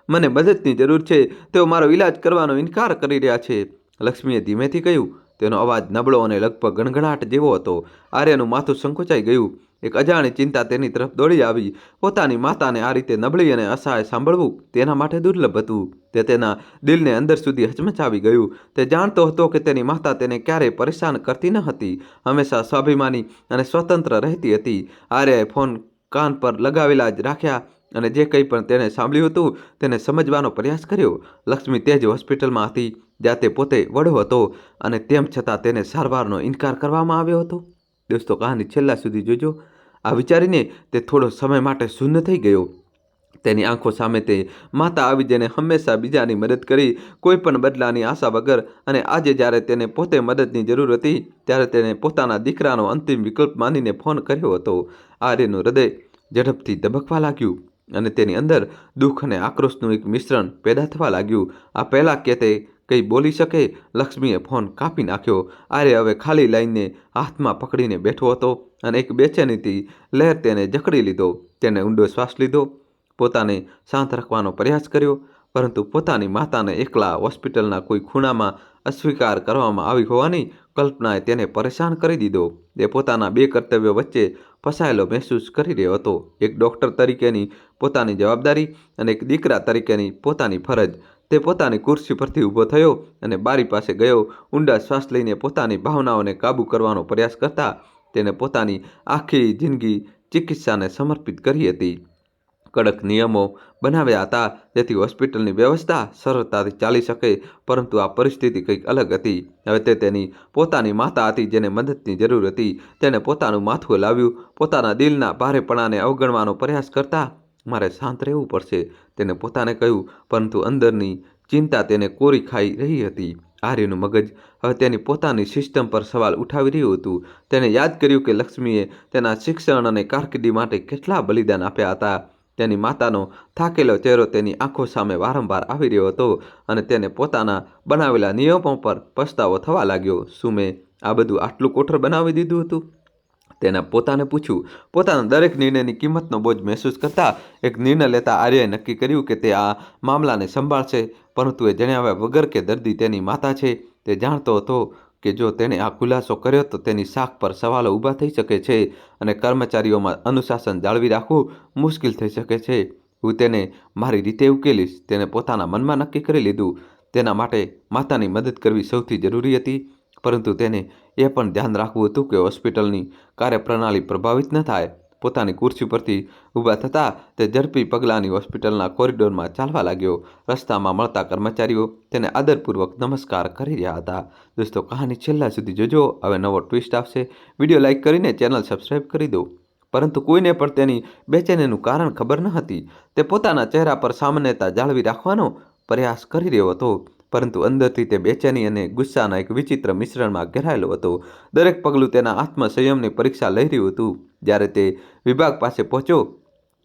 મને મદદની જરૂર છે. તેઓ મારો ઈલાજ કરવાનો ઇનકાર કરી રહ્યા છે, લક્ષ્મીએ ધીમેથી કહ્યું. તેનો અવાજ નબળો અને લગભગ ગણગણાટ જેવો હતો. આર્યનું માથું સંકોચાઈ ગયું. એક અજાણી ચિંતા તેની તરફ દોડી આવી. પોતાની માતાને આ રીતે નબળી અને અસહાય સાંભળવું તેના માટે દુર્લભ હતું. તે તેના દિલને અંદર સુધી હચમચાવી ગયું. તે જાણતો હતો કે તેની માતા તેને ક્યારેય પરેશાન કરતી ન હતી, હંમેશા સ્વાભિમાની અને સ્વતંત્ર રહેતી હતી. આર્યએ ફોન કાન પર લગાવેલા જ રાખ્યા અને જે કંઈ પણ તેણે સાંભળ્યું હતું તેને સમજવાનો પ્રયાસ કર્યો. લક્ષ્મી તે જ હોસ્પિટલમાં હતી જ્યાં તે પોતે વડો હતો, અને તેમ છતાં તેને સારવારનો ઇનકાર કરવામાં આવ્યો હતો. દોસ્તો, કહાની છેલ્લા સુધી જોજો. આ વિચારીને તે થોડો સમય માટે શૂન્ય થઈ ગયો. તેની આંખો સામે તે માતા આવી જેને હંમેશા બીજાની મદદ કરી, કોઈ પણ બદલાની આશા વગર. અને આજે જ્યારે તેને પોતે મદદની જરૂર હતી, ત્યારે તેણે પોતાના દીકરાનો અંતિમ વિકલ્પ માનીને ફોન કર્યો હતો. આર્યનું હૃદય ઝડપથી ધબકવા લાગ્યું અને તેની અંદર દુઃખ અને આક્રોશનું એક મિશ્રણ પેદા થવા લાગ્યું. આ પહેલાં કે તે કંઈ બોલી શકે, લક્ષ્મીએ ફોન કાપી નાખ્યો. આર્ય હવે ખાલી લાઈનને હાથમાં પકડીને બેઠો હતો અને એક બેચેનીથી લહેર તેને જકડી લીધો. તેને ઊંડો શ્વાસ લીધો, પોતાને શાંત રાખવાનો પ્રયાસ કર્યો, પરંતુ પોતાની માતાને એકલા હોસ્પિટલના કોઈ ખૂણામાં અસ્વીકાર કરવામાં આવી હોવાની કલ્પનાએ તેને પરેશાન કરી દીધો. તે પોતાના બે કર્તવ્યો વચ્ચે ફસાયેલો મહેસૂસ કરી રહ્યો હતો, એક ડૉક્ટર તરીકેની પોતાની જવાબદારી અને એક દીકરા તરીકેની પોતાની ફરજ. તે પોતાની ખુરશી પરથી ઊભો થયો અને બારી પાસે ગયો. ઊંડા શ્વાસ લઈને પોતાની ભાવનાઓને કાબૂ કરવાનો પ્રયાસ કરતા તેને પોતાની આખી જિંદગી ચિકિત્સાને સમર્પિત કરી હતી. કડક નિયમો બનાવ્યા હતા જેથી હોસ્પિટલની વ્યવસ્થા સરળતાથી ચાલી શકે, પરંતુ આ પરિસ્થિતિ કંઈક અલગ હતી. હવે તે તેની પોતાની માતા હતી જેને મદદની જરૂર હતી. તેણે પોતાનું માથું હલાવ્યું, પોતાના દિલના ભારેપણાને અવગણવાનો પ્રયાસ કરતા. મારે શાંત રહેવું પડશે, તેને પોતાને કહ્યું, પરંતુ અંદરની ચિંતા તેને કોરી ખાઈ રહી હતી. આર્યનું મગજ હવે તેની પોતાની સિસ્ટમ પર સવાલ ઉઠાવી રહ્યું હતું. તેણે યાદ કર્યું કે લક્ષ્મીએ તેના શિક્ષણ અને કારકિર્દી માટે કેટલા બલિદાન આપ્યા હતા. તેની માતાનો થાકેલો ચહેરો તેની આંખો સામે વારંવાર આવી રહ્યો હતો અને તેને પોતાના બનાવેલા નિયમો પર પસ્તાવો થવા લાગ્યો. શું મેં આ બધું આટલું કોઠર બનાવી દીધું હતું? તેણે પોતાને પૂછ્યું. પોતાના દરેક નિર્ણયની કિંમતનો બોજ મહેસૂસ કરતા એક નિર્ણય લેતા આર્યએ નક્કી કર્યું કે તે આ મામલાને સંભાળશે, પરંતુ એ જણાવ્યા વગર કે દર્દી તેની માતા છે. તે જાણતો હતો કે જો તેણે આ ખુલાસો કર્યો તો તેની સાખ પર સવાલો ઊભા થઈ શકે છે અને કર્મચારીઓમાં અનુશાસન જાળવી રાખવું મુશ્કેલ થઈ શકે છે. હું તેને મારી રીતે ઉકેલીશ, તેને પોતાના મનમાં નક્કી કરી લીધું. તેના માટે માતાની મદદ કરવી સૌથી જરૂરી હતી, પરંતુ તેને એ પણ ધ્યાન રાખવું હતું કે હોસ્પિટલની કાર્યપ્રણાલી પ્રભાવિત ન થાય. પોતાની ખુરશી પરથી ઊભા થતાં તે ઝડપી પગલાંની હોસ્પિટલના કોરિડોરમાં ચાલવા લાગ્યો. રસ્તામાં મળતા કર્મચારીઓ તેને આદરપૂર્વક નમસ્કાર કરી રહ્યા હતા. દોસ્તો, કહાની છેલ્લા સુધી જોજો. હવે નવો ટ્વિસ્ટ આવશે. વિડીયો લાઇક કરીને ચેનલ સબસ્ક્રાઈબ કરી દો. પરંતુ કોઈને પણ તેની બેચેનીનું કારણ ખબર ન હતી. તે પોતાના ચહેરા પર સામાન્યતા જાળવી રાખવાનો પ્રયાસ કરી રહ્યો હતો, પરંતુ અંદરથી તે બેચેની અને ગુસ્સાના એક વિચિત્ર મિશ્રણમાં ઘેરાયેલો હતો. દરેક પગલું તેના આત્મસંયમની પરીક્ષા લઈ રહ્યું હતું. જ્યારે તે વિભાગ પાસે પહોંચ્યો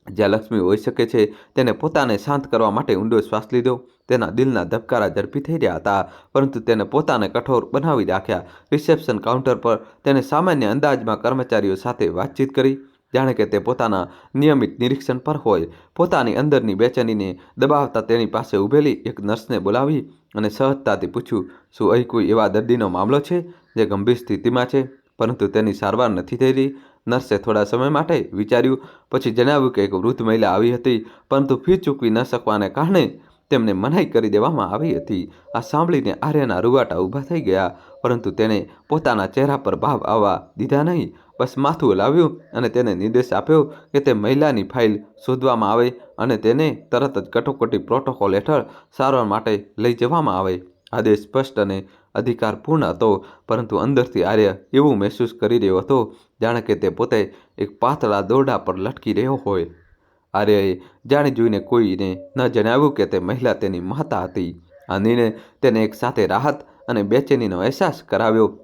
જ્યાં લક્ષ્મી હોઈ શકે છે, તેને પોતાને શાંત કરવા માટે ઊંડો શ્વાસ લીધો. તેના દિલના ધબકારા ઝડપી થઈ રહ્યા હતા, પરંતુ તેને પોતાને કઠોર બનાવી રાખ્યા. રિસેપ્શન કાઉન્ટર પર તેણે સામાન્ય અંદાજમાં કર્મચારીઓ સાથે વાતચીત કરી, જાણે કે તે પોતાના નિયમિત નિરીક્ષણ પર હોય. પોતાની અંદરની બેચેનીને દબાવતા તેની પાસે ઊભેલી એક નર્સને બોલાવી અને સહજતાથી પૂછ્યું, શું અહીં કોઈ એવા દર્દીનો મામલો છે જે ગંભીર સ્થિતિમાં છે પરંતુ તેની સારવાર નથી થઈ રહી? નર્સે થોડા સમય માટે વિચાર્યું, પછી જણાવ્યું કે એક વૃદ્ધ મહિલા આવી હતી, પરંતુ ફી ચૂકવી ન શકવાને કારણે તેમને મનાઈ કરી દેવામાં આવી હતી. આ સાંભળીને આર્યના રૂવાટા ઊભા થઈ ગયા, પરંતુ તેણે પોતાના ચહેરા પર ભાવ આવવા દીધા નહીં. બસ માથું હલાવ્યું અને તેને નિર્દેશ આપ્યો કે તે મહિલાની ફાઇલ શોધવામાં આવે અને તેને તરત જ કટોકટી પ્રોટોકોલ હેઠળ સારવાર માટે લઈ જવામાં આવે. આદેશ સ્પષ્ટ અને અધિકારપૂર્ણ હતો, પરંતુ અંદરથી આર્ય એવું મહેસૂસ કરી રહ્યો હતો જાણે કે તે પોતે એક પાતળા દોરડા પર લટકી રહ્યો હોય. આર્યએ જાણી જોઈને કોઈને ન જણાવ્યું કે તે મહિલા તેની માતા હતી. આ નિર્ણય તેને એક સાથે રાહત અને બેચેનીનો અહેસાસ કરાવ્યો.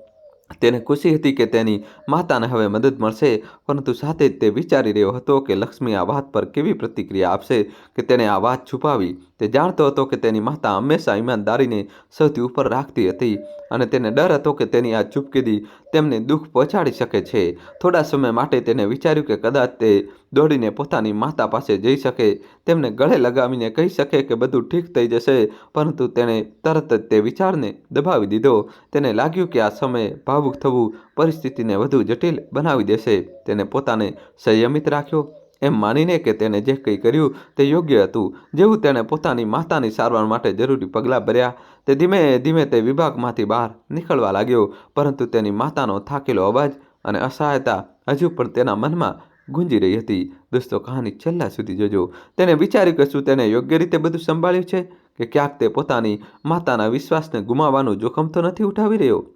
તેને ખુશી હતી કે તેની માતાને હવે મદદ મળશે, પરંતુ સાથે જ તે વિચારી રહ્યો હતો કે લક્ષ્મી આ વાત પર કેવી પ્રતિક્રિયા આપશે કે તેણે આ વાત છુપાવી. તે જાણતો હતો કે તેની માતા હંમેશા ઈમાનદારીને સૌથી ઉપર રાખતી હતી અને તેને ડર હતો કે તેની આ ચૂપકીદી તેમને દુઃખ પહોંચાડી શકે છે. થોડા સમય માટે તેને વિચાર્યું કે કદાચ તે દોડીને પોતાની માતા પાસે જઈ શકે, તેમને ગળે લગાવીને કહી શકે કે બધું ઠીક થઈ જશે, પરંતુ તેણે તરત જ તે વિચારને દબાવી દીધો. તેને લાગ્યું કે આ સમયે ભાવુક થવું પરિસ્થિતિને વધુ જટિલ બનાવી દેશે. તેને પોતાને સંયમિત રાખ્યો, એમ માનીને કે તેણે જે કંઈ કર્યું તે યોગ્ય હતું. જેવું તેણે પોતાની માતાની સારવાર માટે જરૂરી પગલાં ભર્યા, તે ધીમે ધીમે તે વિભાગમાંથી બહાર નીકળવા લાગ્યો, પરંતુ તેની માતાનો થાકેલો અવાજ અને અસહાયતા હજુ પણ તેના મનમાં ગુંજી રહી હતી. દોસ્તો, કહાની છેલ્લા સુધી જોજો. તેણે વિચાર્યું કે શું તેણે યોગ્ય રીતે બધું સંભાળ્યું છે, કે ક્યાંક તે પોતાની માતાના વિશ્વાસને ગુમાવવાનું જોખમ તો નથી ઉઠાવી રહ્યો.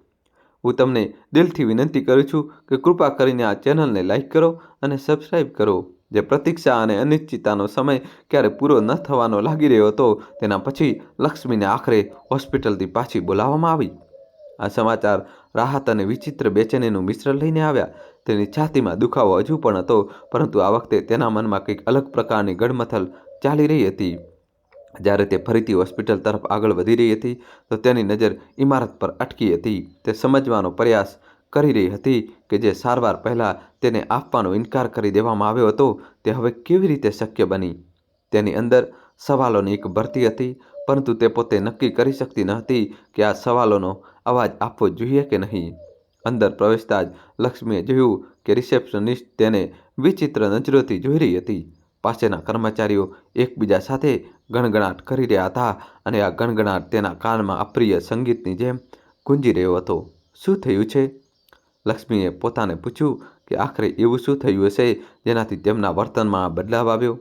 હું તમને દિલથી વિનંતી કરું છું કે કૃપા કરીને આ ચેનલને લાઈક કરો અને સબસ્ક્રાઈબ કરો. જે પ્રતીક્ષા અને અનિશ્ચિતતાનો સમય ક્યારે પૂરો ન થવાનો લાગી રહ્યો હતો, તેના પછી લક્ષ્મીને આખરે હોસ્પિટલથી પાછી બોલાવવામાં આવી. આ સમાચાર રાહત અને વિચિત્ર બેચેનીનું મિશ્રણ લઈને આવ્યા. તેની છાતીમાં દુખાવો હજુ પણ હતો, પરંતુ આ વખતે તેના મનમાં કંઈક અલગ પ્રકારની ગડમથલ ચાલી રહી હતી. જ્યારે તે ફરીથી હોસ્પિટલ તરફ આગળ વધી રહી હતી, તો તેની નજર ઇમારત પર અટકી હતી. તે સમજવાનો પ્રયાસ કરી રહી હતી કે જે સારવાર પહેલાં તેને આપવાનો ઇનકાર કરી દેવામાં આવ્યો હતો, તે હવે કેવી રીતે શક્ય બની. તેની અંદર સવાલોની એક ભરતી હતી, પરંતુ તે પોતે નક્કી કરી શકતી ન હતી કે આ સવાલોનો અવાજ આપવો જોઈએ કે નહીં. અંદર પ્રવેશતા જ લક્ષ્મીએ જોયું કે રિસેપ્શનિસ્ટ તેને વિચિત્ર નજરોથી જોઈ રહી હતી. પાસેના કર્મચારીઓ એકબીજા સાથે ગણગણાટ કરી રહ્યા હતા અને આ ગણગણાટ તેના કાનમાં અપ્રિય સંગીતની જેમ ગુંજી રહ્યો હતો. શું થયું છે? લક્ષ્મીએ પોતાને પૂછ્યું કે આખરે એવું શું થયું હશે જેનાથી તેમના વર્તનમાં બદલાવ આવ્યો.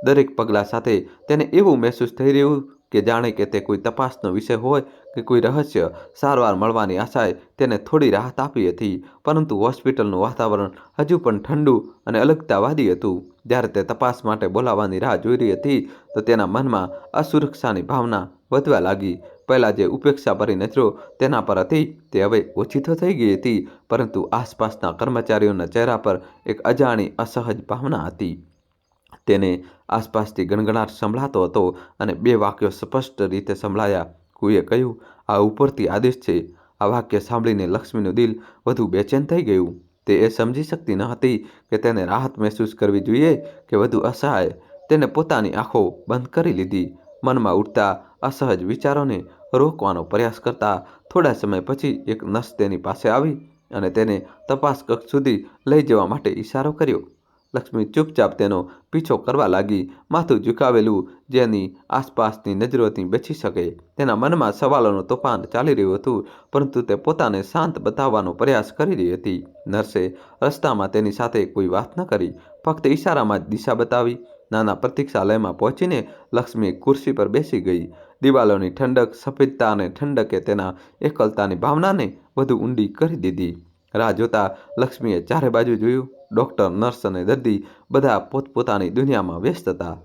દરેક પગલાં સાથે તેને એવું મહેસૂસ થઈ રહ્યું કે જાણે કે તે કોઈ તપાસનો વિષય હોય કે કોઈ રહસ્ય. સારવાર મળવાની આશાએ તેને થોડી રાહત આપી હતી, પરંતુ હોસ્પિટલનું વાતાવરણ હજુ પણ ઠંડુ અને અલગતાવાદી હતું. જ્યારે તે તપાસ માટે બોલાવવાની રાહ જોઈ રહી હતી, તો તેના મનમાં અસુરક્ષાની ભાવના વધવા લાગી. પહેલાં જે ઉપેક્ષાભરી નજરો તેના પર હતી, તે હવે ઓછી તો થઈ ગઈ હતી, પરંતુ આસપાસના કર્મચારીઓના ચહેરા પર એક અજાણી અસહજ ભાવના હતી. તેને આસપાસથી ગણગણાટ સંભળાતો હતો અને બે વાક્યો સ્પષ્ટ રીતે સંભળાયા. કોઈએ કહ્યું, "આ ઉપરથી આદેશ છે." આ વાક્ય સાંભળીને લક્ષ્મીનું દિલ વધુ બેચેન થઈ ગયું. તે એ સમજી શકતી ન હતી કે તેને રાહત મહેસૂસ કરવી જોઈએ કે વધુ અસહાય. તેને પોતાની આંખો બંધ કરી લીધી, મનમાં ઉઠતા અસહજ વિચારોને રોકવાનો પ્રયાસ કરતા. થોડા સમય પછી એક નર્સ તેની પાસે આવી અને તેને તપાસ કક્ષ સુધી લઈ જવા માટે ઇશારો કર્યો. લક્ષ્મી ચૂપચાપ તેનો પીછો કરવા લાગી, માથું ઝુકાવેલું, જેની આસપાસની નજરોથી બચી શકે. તેના મનમાં સવાલોનું તોફાન ચાલી રહ્યું હતું, પરંતુ તે પોતાને શાંત બતાવવાનો પ્રયાસ કરી રહી હતી. નર્સે રસ્તામાં તેની સાથે કોઈ વાત ન કરી, ફક્ત ઇશારામાં જ દિશા બતાવી. નાના પ્રતીક્ષાલયમાં પહોંચીને લક્ષ્મી ખુરશી પર બેસી ગઈ. દિવાલોની ઠંડક, સફેદતા અને ઠંડકે તેના એકલતાની ભાવનાને વધુ ઊંડી કરી દીધી. રાહ જોતા લક્ષ્મીએ ચારે બાજુ જોયું. ડૉક્ટર, નર્સ અને દર્દી બધા પોતપોતાની દુનિયામાં વ્યસ્ત હતા,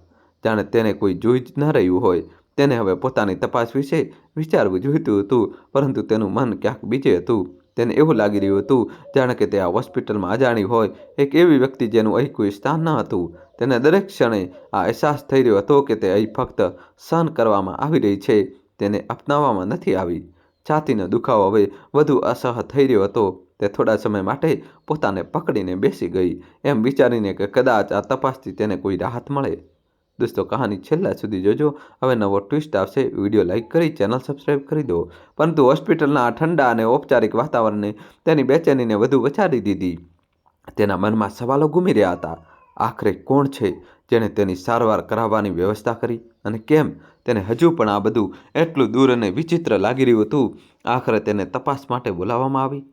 જાણે તેને કોઈ જોઈ જ ન રહ્યું હોય. તેને હવે પોતાની તપાસ વિશે વિચારવું જોઈતું હતું, પરંતુ તેનું મન ક્યાંક બીજે હતું. તેને એવું લાગી રહ્યું હતું જાણે કે તે આ હોસ્પિટલમાં અજાણી હોય, એક એવી વ્યક્તિ જેનું અહીં કોઈ સ્થાન ન હતું. તેને દરેક ક્ષણે આ અહેસાસ થઈ રહ્યો હતો કે તે અહીં ફક્ત સહન કરવામાં આવી રહી છે, તેને અપનાવવામાં નથી આવી. છાતીનો દુખાવો હવે વધુ અસહ્ય થઈ રહ્યો હતો. તે થોડા સમય માટે પોતાને પકડીને બેસી ગઈ, એમ વિચારીને કે કદાચ આ તપાસથી તેને કોઈ રાહત મળે. દોસ્તો, કહાની છેલ્લા સુધી જોજો. હવે નવો ટ્વિસ્ટ આવશે. વિડીયો લાઈક કરી ચેનલ સબસ્ક્રાઈબ કરી દો. પરંતુ હોસ્પિટલના આ ઠંડા અને ઔપચારિક વાતાવરણે તેની બેચેનીને વધુ વધારી દીધી. તેના મનમાં સવાલો ઘૂમી રહ્યા હતા. આખરે કોણ છે જેણે તેની સારવાર કરાવવાની વ્યવસ્થા કરી અને કેમ તેને હજુ પણ આ બધું એટલું દૂર અને વિચિત્ર લાગી રહ્યું હતું. આખરે તેને તપાસ માટે બોલાવવામાં આવી.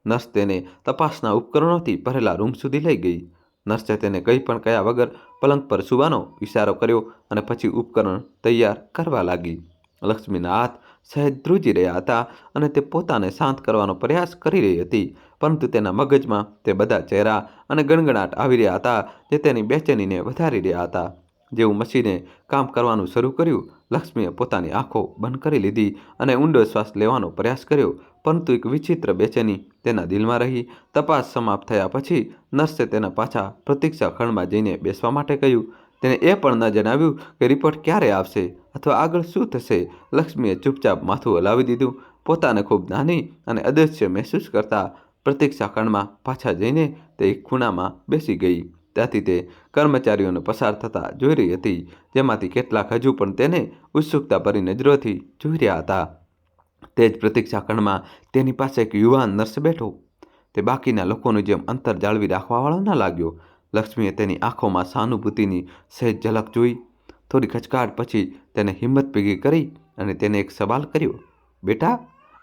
નર્સ તેને તપાસના ઉપકરણોથી ભરેલા રૂમ સુધી લઈ ગઈ. નર્સે તેને કંઈ પણ કહ્યા વગર પલંગ પર સૂવાનો ઇશારો કર્યો અને પછી ઉપકરણ તૈયાર કરવા લાગી. લક્ષ્મીના હાથ સહેજ ધ્રુજી રહ્યા હતા અને તે પોતાને શાંત કરવાનો પ્રયાસ કરી રહી હતી, પરંતુ તેના મગજમાં તે બધા ચહેરા અને ગણગણાટ આવી રહ્યા હતા જે તેની બેચેનીને વધારી રહ્યા હતા. જેવું મશીને કામ કરવાનું શરૂ કર્યું, લક્ષ્મીએ પોતાની આંખો બંધ કરી લીધી અને ઊંડો શ્વાસ લેવાનો પ્રયાસ કર્યો, પરંતુ એક વિચિત્ર બેચેની તેના દિલમાં રહી. તપાસ સમાપ્ત થયા પછી નર્સે તેના પાછા પ્રતીક્ષા ખંડમાં જઈને બેસવા માટે કહ્યું. તેને એ પણ ન જણાવ્યું કે રિપોર્ટ ક્યારે આવશે અથવા આગળ શું થશે. લક્ષ્મીએ ચૂપચાપ માથું હલાવી દીધું, પોતાને ખૂબ નાની અને અદૃશ્ય મહેસૂસ કરતા. પ્રતીક્ષા ખંડમાં પાછા જઈને તે એક ખૂણામાં બેસી ગઈ. ત્યાંથી તે કર્મચારીઓને પસાર થતા જોઈ રહી હતી, જેમાંથી કેટલાક હજુ પણ તેને ઉત્સુકતાભરી નજરોથી જોઈ રહ્યા હતા. તે જ પ્રતીક્ષા ખંડમાં તેની પાસે એક યુવાન નર્સ બેઠો. તે બાકીના લોકોની જેમ અંતર જાળવી રાખવાવાળો ન લાગ્યો. લક્ષ્મીએ તેની આંખોમાં સહાનુભૂતિની સહેજ ઝલક જોઈ. થોડી ખચકાટ પછી તેને હિંમત ભેગી કરી અને તેને એક સવાલ કર્યો. બેટા,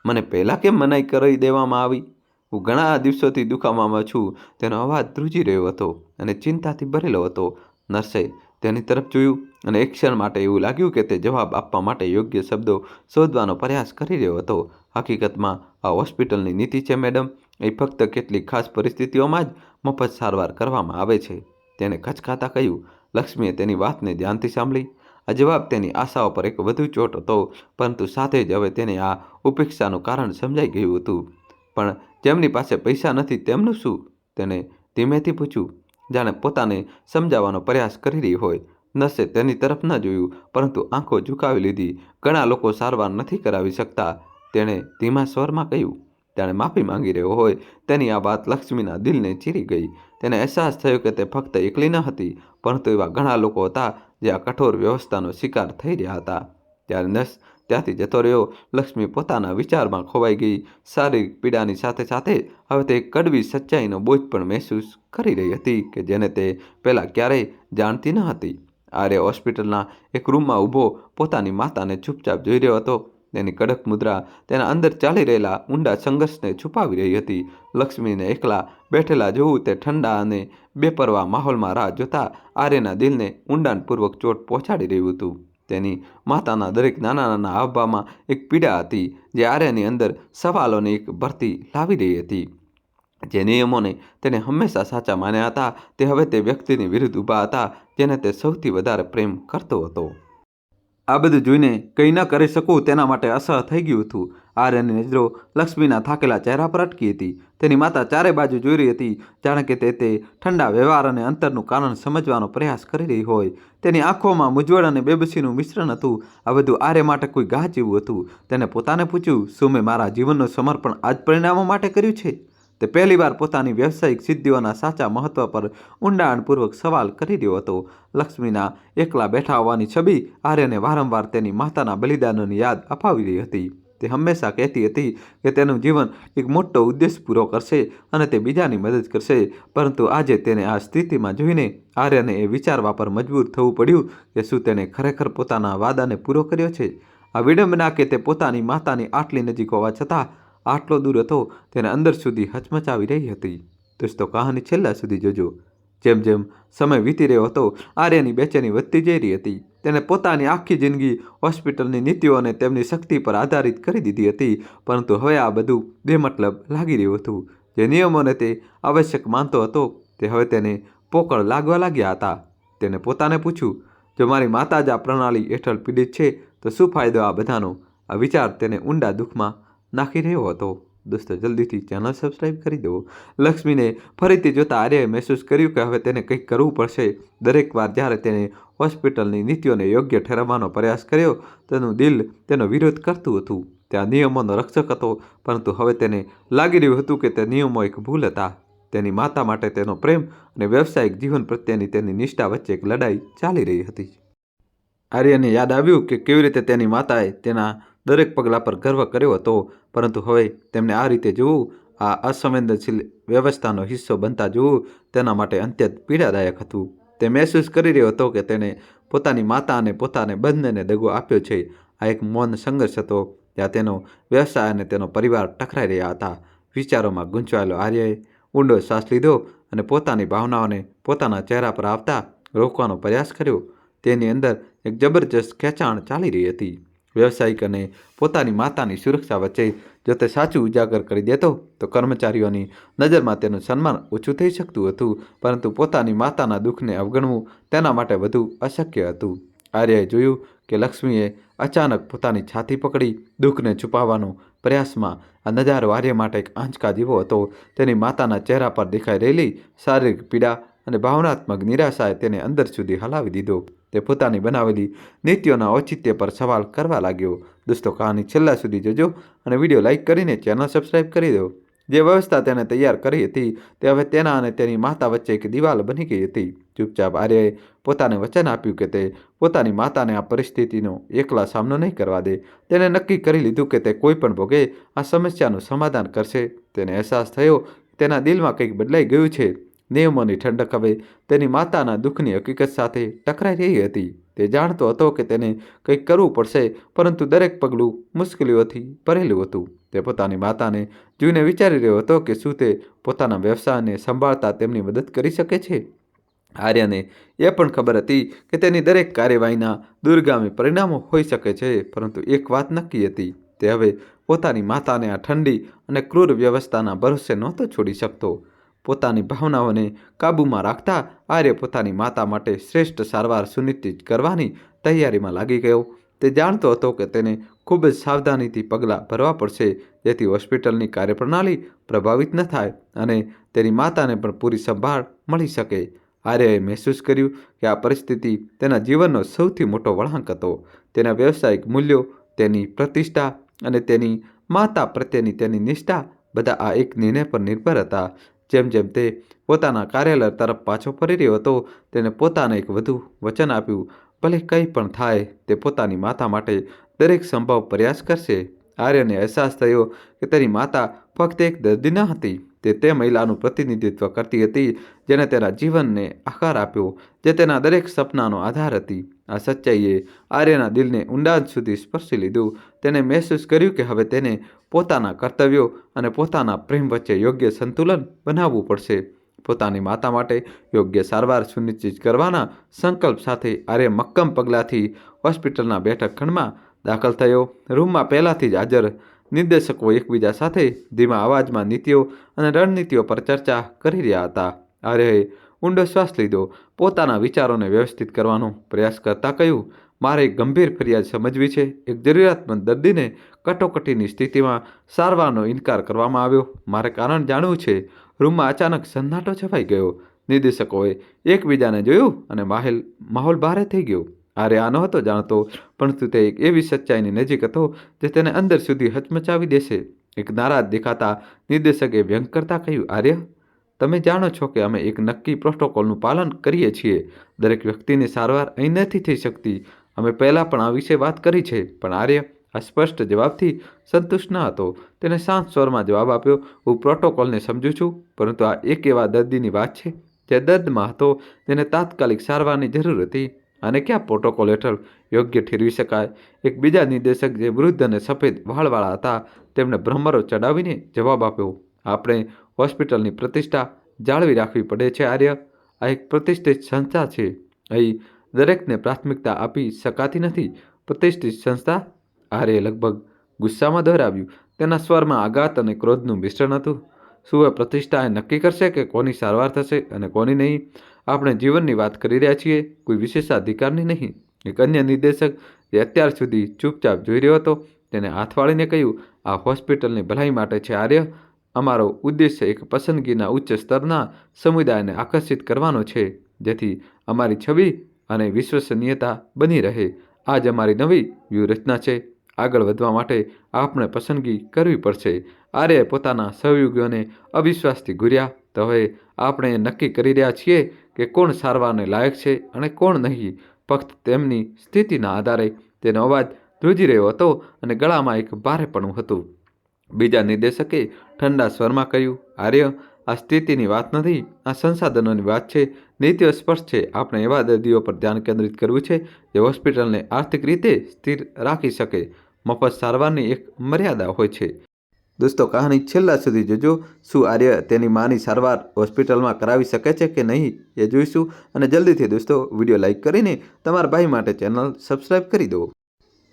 મને પહેલાં કેમ મનાઈ કરી દેવામાં આવી? હું ઘણા દિવસોથી દુખાવામાં છું. તેનો અવાજ ધ્રુજી રહ્યો હતો અને ચિંતાથી ભરેલો હતો. નર્સે તેની તરફ જોયું અને એક ક્ષણ માટે એવું લાગ્યું કે તે જવાબ આપવા માટે યોગ્ય શબ્દો શોધવાનો પ્રયાસ કરી રહ્યો હતો. હકીકતમાં આ હોસ્પિટલની નીતિ છે મેડમ. એ ફક્ત કેટલીક ખાસ પરિસ્થિતિઓમાં જ મફત સારવાર કરવામાં આવે છે, તેણે ખચકાતા કહ્યું. લક્ષ્મીએ તેની વાતને ધ્યાનથી સાંભળી. આ જવાબ તેની આશાઓ પર એક વધુ ચોટ હતો, પરંતુ સાથે જ હવે તેને આ ઉપેક્ષાનું કારણ સમજાઈ ગયું હતું. પણ જેમની પાસે પૈસા નથી તેમનું શું? તેને ધીમેથી પૂછ્યું, જાણે પોતાને સમજાવવાનો પ્રયાસ કરી રહી હોય. નર્સે તેની તરફ ન જોયું, પરંતુ આંખો ઝુકાવી લીધી. ઘણા લોકો સારવાર નથી કરાવી શકતા, તેણે ધીમા સ્વરમાં કહ્યું. જાણે માફી માંગી રહ્યો હોય. તેની આ વાત લક્ષ્મીના દિલને ચીરી ગઈ. તેને અહેસાસ થયો કે તે ફક્ત એકલી ન હતી, પરંતુ એવા ઘણા લોકો હતા જે આ કઠોર વ્યવસ્થાનો શિકાર થઈ રહ્યા હતા. ત્યારે નર્સ ત્યાંથી જતો રહ્યો, લક્ષ્મી પોતાના વિચારમાં ખોવાઈ ગઈ. શારીરિક પીડાની સાથે સાથે હવે તે એક કડવી સચ્ચાઈનો બોજ પણ મહેસૂસ કરી રહી હતી કે જેને તે પહેલાં ક્યારેય જાણતી ન હતી. આર્ય હોસ્પિટલના એક રૂમમાં ઊભો પોતાની માતાને ચૂપચાપ જોઈ રહ્યો હતો. તેની કડક મુદ્રા તેના અંદર ચાલી રહેલા ઊંડા સંઘર્ષને છુપાવી રહી હતી. લક્ષ્મીને એકલા બેઠેલા જોવું તે ઠંડા અને બેપરવા માહોલમાં રાહ જોતા આર્યના દિલને ઊંડાણપૂર્વક ચોટ પહોંચાડી રહ્યું હતું. તેની માતાના દરેક નાના નાના હાવભાવમાં એક પીડા હતી જે આર્યની અંદર સવાલોની એક ભરતી લાવી રહી હતી. જે નિયમોને તેને હંમેશા સાચા માન્યા હતા, તે હવે તે વ્યક્તિની વિરુદ્ધ ઊભા હતા જેને તે સૌથી વધારે પ્રેમ કરતો હતો. આ બધું જોઈને કંઈ ન કરી શકવું તેના માટે અસહ્ય થઈ ગયું હતું. આર્યની નજરો લક્ષ્મીના થાકેલા ચહેરા પર અટકી હતી. તેની માતા ચારે બાજુ જોઈ રહી હતી, જાણે કે તે ઠંડા વ્યવહાર અને અંતરનું કારણ સમજવાનો પ્રયાસ કરી રહી હોય. તેની આંખોમાં મૂંઝવણ અને બેબસીનું મિશ્રણ હતું. આ બધું આર્ય માટે કોઈ ઘા જેવું હતું. તેને પોતાને પૂછ્યું, શું મેં મારા જીવનનું સમર્પણ આ જ પરિણામો માટે કર્યું છે? તે પહેલીવાર પોતાની વ્યવસાયિક સિદ્ધિઓના સાચા મહત્વ પર ઊંડાણપૂર્વક સવાલ કરી રહ્યો હતો. લક્ષ્મીના એકલા બેઠા હોવાની છબી આર્યને વારંવાર તેની માતાના બલિદાનોની યાદ અપાવી રહી હતી. તે હંમેશા કહેતી હતી કે તેનું જીવન એક મોટો ઉદ્દેશ પૂરો કરશે અને તે બીજાની મદદ કરશે, પરંતુ આજે તેને આ સ્થિતિમાં જોઈને આર્યને એ વિચારવા પર મજબૂર થવું પડ્યું કે શું તેણે ખરેખર પોતાના વાદાને પૂરો કર્યો છે. આ વિડંબના કે તે પોતાની માતાની આટલી નજીક હોવા છતાં આટલો દૂર હતો, તેને અંદર સુધી હચમચાવી રહી હતી. દોસ્તો, કહાની છેલ્લા સુધી જોજો. જેમ જેમ સમય વીતી રહ્યો હતો, આર્યની બેચેની વધતી જઈ રહી હતી. તેને પોતાની આખી જિંદગી હોસ્પિટલની નીતિઓ અને તેમની શક્તિ પર આધારિત કરી દીધી હતી, પરંતુ હવે આ બધું બેમતલબ લાગી રહ્યું હતું. જે નિયમોને તે આવશ્યક માનતો હતો તે હવે તેને પોકળ લાગવા લાગ્યા હતા. તેને પોતાને પૂછ્યું, જો મારી માતા જ આ પ્રણાલી હેઠળ પીડિત છે તો શું ફાયદો આ બધાનો? આ વિચાર તેને ઊંડા દુઃખમાં નાખી રહ્યો હતો. દોસ્તો, જલ્દીથી ચેનલ સબસ્ક્રાઈબ કરી દો. લક્ષ્મીને ફરીથી જોતા આર્યએ મહેસૂસ કર્યું કે હવે તેને કંઈક કરવું પડશે. દરેક વાર જ્યારે તેણે હોસ્પિટલની નીતિઓને યોગ્ય ઠેરવવાનો પ્રયાસ કર્યો, તેનું દિલ તેનો વિરોધ કરતું હતું. તે આ નિયમોનો રક્ષક હતો, પરંતુ હવે તેને લાગી રહ્યું હતું કે તે નિયમો એક ભૂલ હતા. તેની માતા માટે તેનો પ્રેમ અને વ્યવસાયિક જીવન પ્રત્યેની તેની નિષ્ઠા વચ્ચે એક લડાઈ ચાલી રહી હતી. આર્યને યાદ આવ્યું કે કેવી રીતે તેની માતાએ તેના દરેક પગલાં પર ગર્વ કર્યો હતો, પરંતુ હવે તેમને આ રીતે જોવું, આ અસંવેદનશીલ વ્યવસ્થાનો હિસ્સો બનતા જોવું, તેના માટે અત્યંત પીડાદાયક હતું. તે મહેસૂસ કરી રહ્યો હતો કે તેણે પોતાની માતા અને પોતાને બંનેને દગો આપ્યો છે. આ એક મૌન સંઘર્ષ હતો જ્યાં તેનો વ્યવસાય અને તેનો પરિવાર ટકરાઈ રહ્યા હતા. વિચારોમાં ગૂંચવાયેલો આર્યએ ઊંડો શ્વાસ લીધો અને પોતાની ભાવનાઓને પોતાના ચહેરા પર આવતા રોકવાનો પ્રયાસ કર્યો. તેની અંદર એક જબરજસ્ત ખેંચાણ ચાલી રહી હતી. વ્યવસાયિક અને પોતાની માતાની સુરક્ષા વચ્ચે જો તે સાચું ઉજાગર કરી દેતો તો કર્મચારીઓની નજરમાં તેનું સન્માન ઓછું થઈ શકતું હતું, પરંતુ પોતાની માતાના દુઃખને અવગણવું તેના માટે વધુ અશક્ય હતું. આર્યએ જોયું કે લક્ષ્મીએ અચાનક પોતાની છાતી પકડી દુઃખને છુપાવવાનો પ્રયાસમાં. આ નજારો આર્ય માટે એક આંચકા જેવો હતો. તેની માતાના ચહેરા પર દેખાઈ રહેલી શારીરિક પીડા અને ભાવનાત્મક નિરાશાએ તેને અંદર સુધી હલાવી દીધો. તે પોતાની બનાવેલી નીતિઓના ઔચિત્ય પર સવાલ કરવા લાગ્યો. દોસ્તો, કહાની છેલ્લા સુધી જોજો અને વિડીયો લાઇક કરીને ચેનલ સબસ્ક્રાઈબ કરી દો. જે વ્યવસ્થા તેને તૈયાર કરી હતી તે હવે તેના અને તેની માતા વચ્ચે એક દિવાલ બની ગઈ હતી. ચૂપચાપ આર્યએ પોતાને વચન આપ્યું કે તે પોતાની માતાને આ પરિસ્થિતિનો એકલા સામનો નહીં કરવા દે. તેણે નક્કી કરી લીધું કે તે કોઈ પણ ભોગે આ સમસ્યાનું સમાધાન કરશે. તેને અહેસાસ થયો કે તેના દિલમાં કંઈક બદલાઈ ગયું છે. નિયમોની ઠંડક હવે તેની માતાના દુઃખની હકીકત સાથે ટકરાઈ રહી હતી. તે જાણતો હતો કે તેને કંઈક કરવું પડશે, પરંતુ દરેક પગલું મુશ્કેલીઓથી ભરેલું હતું. તે પોતાની માતાને જોઈને વિચારી રહ્યો હતો કે શું તે પોતાના વ્યવસાયને સંભાળતા તેમની મદદ કરી શકે છે. આર્યને એ પણ ખબર હતી કે તેની દરેક કાર્યવાહીના દૂરગામી પરિણામો હોઈ શકે છે, પરંતુ એક વાત નક્કી હતી. તે હવે પોતાની માતાને આ ઠંડી અને ક્રૂર વ્યવસ્થાના ભરોસે નહોતો છોડી શકતો. પોતાની ભાવનાઓને કાબૂમાં રાખતા આર્ય પોતાની માતા માટે શ્રેષ્ઠ સારવાર સુનિશ્ચિત કરવાની તૈયારીમાં લાગી ગયો. તે જાણતો હતો કે તેને ખૂબ જ સાવધાનીથી પગલાં ભરવા પડશે જેથી હોસ્પિટલની કાર્યપ્રણાલી પ્રભાવિત ન થાય અને તેની માતાને પણ પૂરી સંભાળ મળી શકે. આર્યએ મહેસૂસ કર્યું કે આ પરિસ્થિતિ તેના જીવનનો સૌથી મોટો વળાંક હતો. તેના વ્યવસાયિક મૂલ્યો, તેની પ્રતિષ્ઠા અને તેની માતા પ્રત્યેની તેની નિષ્ઠા બધા આ એક નિર્ણય પર નિર્ભર હતા. જેમ જેમ તે પોતાના કાર્યાલય તરફ પાછો ફરી રહ્યો હતો, તેને પોતાને એક વધુ વચન આપ્યું. ભલે કંઈ પણ થાય, તે પોતાની માતા માટે દરેક સંભવ પ્રયાસ કરશે. આર્યને અહેસાસ થયો કે તેની માતા ફક્ત એક દર્દી ન હતી, તે મહિલાનું પ્રતિનિધિત્વ કરતી હતી જેણે તેના જીવનને આકાર આપ્યો, જે તેના દરેક સપનાનો આધાર હતી. આ સચ્ચાઈએ આર્યના દિલને ઊંડાણ સુધી સ્પર્શી લીધું. તેને મહેસૂસ કર્યું કે હવે તેને પોતાના કર્તવ્યો અને પોતાના પ્રેમ વચ્ચે યોગ્ય સંતુલન બનાવવું પડશે. પોતાની માતા માટે યોગ્ય સારવાર સુનિશ્ચિત કરવાના સંકલ્પ સાથે આર્ય મક્કમ પગલાંથી હોસ્પિટલના બેઠક ખંડમાં દાખલ થયો. રૂમમાં પહેલાંથી જ હાજર નિર્દેશકો એકબીજા સાથે ધીમા અવાજમાં નીતિઓ અને રણનીતિઓ પર ચર્ચા કરી રહ્યા હતા. આર્યએ ઊંડો શ્વાસ લીધો. પોતાના વિચારોને વ્યવસ્થિત કરવાનો પ્રયાસ કરતાં કહ્યું, મારે એક ગંભીર ફરિયાદ સમજવી છે. એક જરૂરિયાતમંદ દર્દીને કટોકટીની સ્થિતિમાં સારવારનો ઇનકાર કરવામાં આવ્યો. મારે કારણ જાણવું છે. રૂમમાં અચાનક સન્નાટો છવાઈ ગયો. નિર્દેશકોએ એકબીજાને જોયું અને માહોલ ભારે થઈ ગયો. આર્ય આ નહોતો જાણતો, પરંતુ તે એક એવી સચ્ચાઈની નજીક હતો જે તેને અંદર સુધી હચમચાવી દેશે. એક નારાજ દેખાતા નિર્દેશકે વ્યંગ કરતા કહ્યું, આર્ય, તમે જાણો છો કે અમે એક નક્કી પ્રોટોકોલનું પાલન કરીએ છીએ. દરેક વ્યક્તિની સારવાર અહીં નથી થઈ શકતી. અમે પહેલાં પણ આ વિશે વાત કરી છે. પણ આર્ય આ સ્પષ્ટ જવાબથી સંતુષ્ટ ન હતો. તેને શાંત સ્વરમાં જવાબ આપ્યો, હું પ્રોટોકોલને સમજું છું, પરંતુ આ એક એવા દર્દીની વાત છે જે દર્દમાં હતો, તેને તાત્કાલિક સારવારની જરૂર હતી. અને ક્યાં પ્રોટોકોલ હેઠળ યોગ્ય ઠેરવી શકાય? એક બીજા નિર્દેશક જે વૃદ્ધ અને સફેદ વાળવાળા હતા, તેમણે ભ્રમરો ચડાવીને જવાબ આપ્યો, આપણે હોસ્પિટલની પ્રતિષ્ઠા જાળવી રાખવી પડે છે આર્ય. આ એક પ્રતિષ્ઠિત સંસ્થા છે. અહીં દરેકને પ્રાથમિકતા આપી શકાતી નથી. પ્રતિષ્ઠિત સંસ્થા? આર્યે લગભગ ગુસ્સામાં દોહરાવ્યું. તેના સ્વરમાં આઘાત અને ક્રોધનું મિશ્રણ હતું. શું આ પ્રતિષ્ઠા એ નક્કી કરશે કે કોની સારવાર થશે અને કોની નહીં? આપણે જીવનની વાત કરી રહ્યા છીએ, કોઈ વિશેષાધિકારની નહીં. એક અન્ય નિર્દેશક જે અત્યાર સુધી ચૂપચાપ જોઈ રહ્યો હતો, તેને હાથ વાળીને કહ્યું, આ હોસ્પિટલની ભલાઈ માટે છે આર્ય. અમારો ઉદ્દેશ્ય એક પસંદગીના ઉચ્ચ સ્તરના સમુદાયને આકર્ષિત કરવાનો છે, જેથી અમારી છબી અને વિશ્વસનીયતા બની રહે. આ જ અમારી નવી વ્યૂહરચના છે. આગળ વધવા માટે આપણે પસંદગી કરવી પડશે. આર્યએ પોતાના સહયોગીઓને અવિશ્વાસથી ઘૂર્યા. તો હવે આપણે એ નક્કી કરી રહ્યા છીએ કે કોણ સારવારને લાયક છે અને કોણ નહીં. ફક્ત તેમની સ્થિતિના આધારે. તેનો અવાજ ધ્રુજી રહ્યો હતો અને ગળામાં એક ભારેપણું હતું. બીજા નિર્દેશકે ઠંડા સ્વરમાં કહ્યું, આર્ય, આ સ્થિતિની વાત નથી, આ સંસાધનોની વાત છે. નીતિઓ સ્પષ્ટ છે. આપણે એવા દર્દીઓ પર ધ્યાન કેન્દ્રિત કરવું છે જે હોસ્પિટલને આર્થિક રીતે સ્થિર રાખી શકે. મફત સારવારની એક મર્યાદા હોય છે. દોસ્તો, કહાની છેલ્લા સુધી જોજો. શું આર્ય તેની માની સારવાર હોસ્પિટલમાં કરાવી શકે છે કે નહીં એ જોઈશું. અને જલ્દીથી દોસ્તો વિડીયો લાઇક કરીને તમારા ભાઈ માટે ચેનલ સબસ્ક્રાઈબ કરી દો.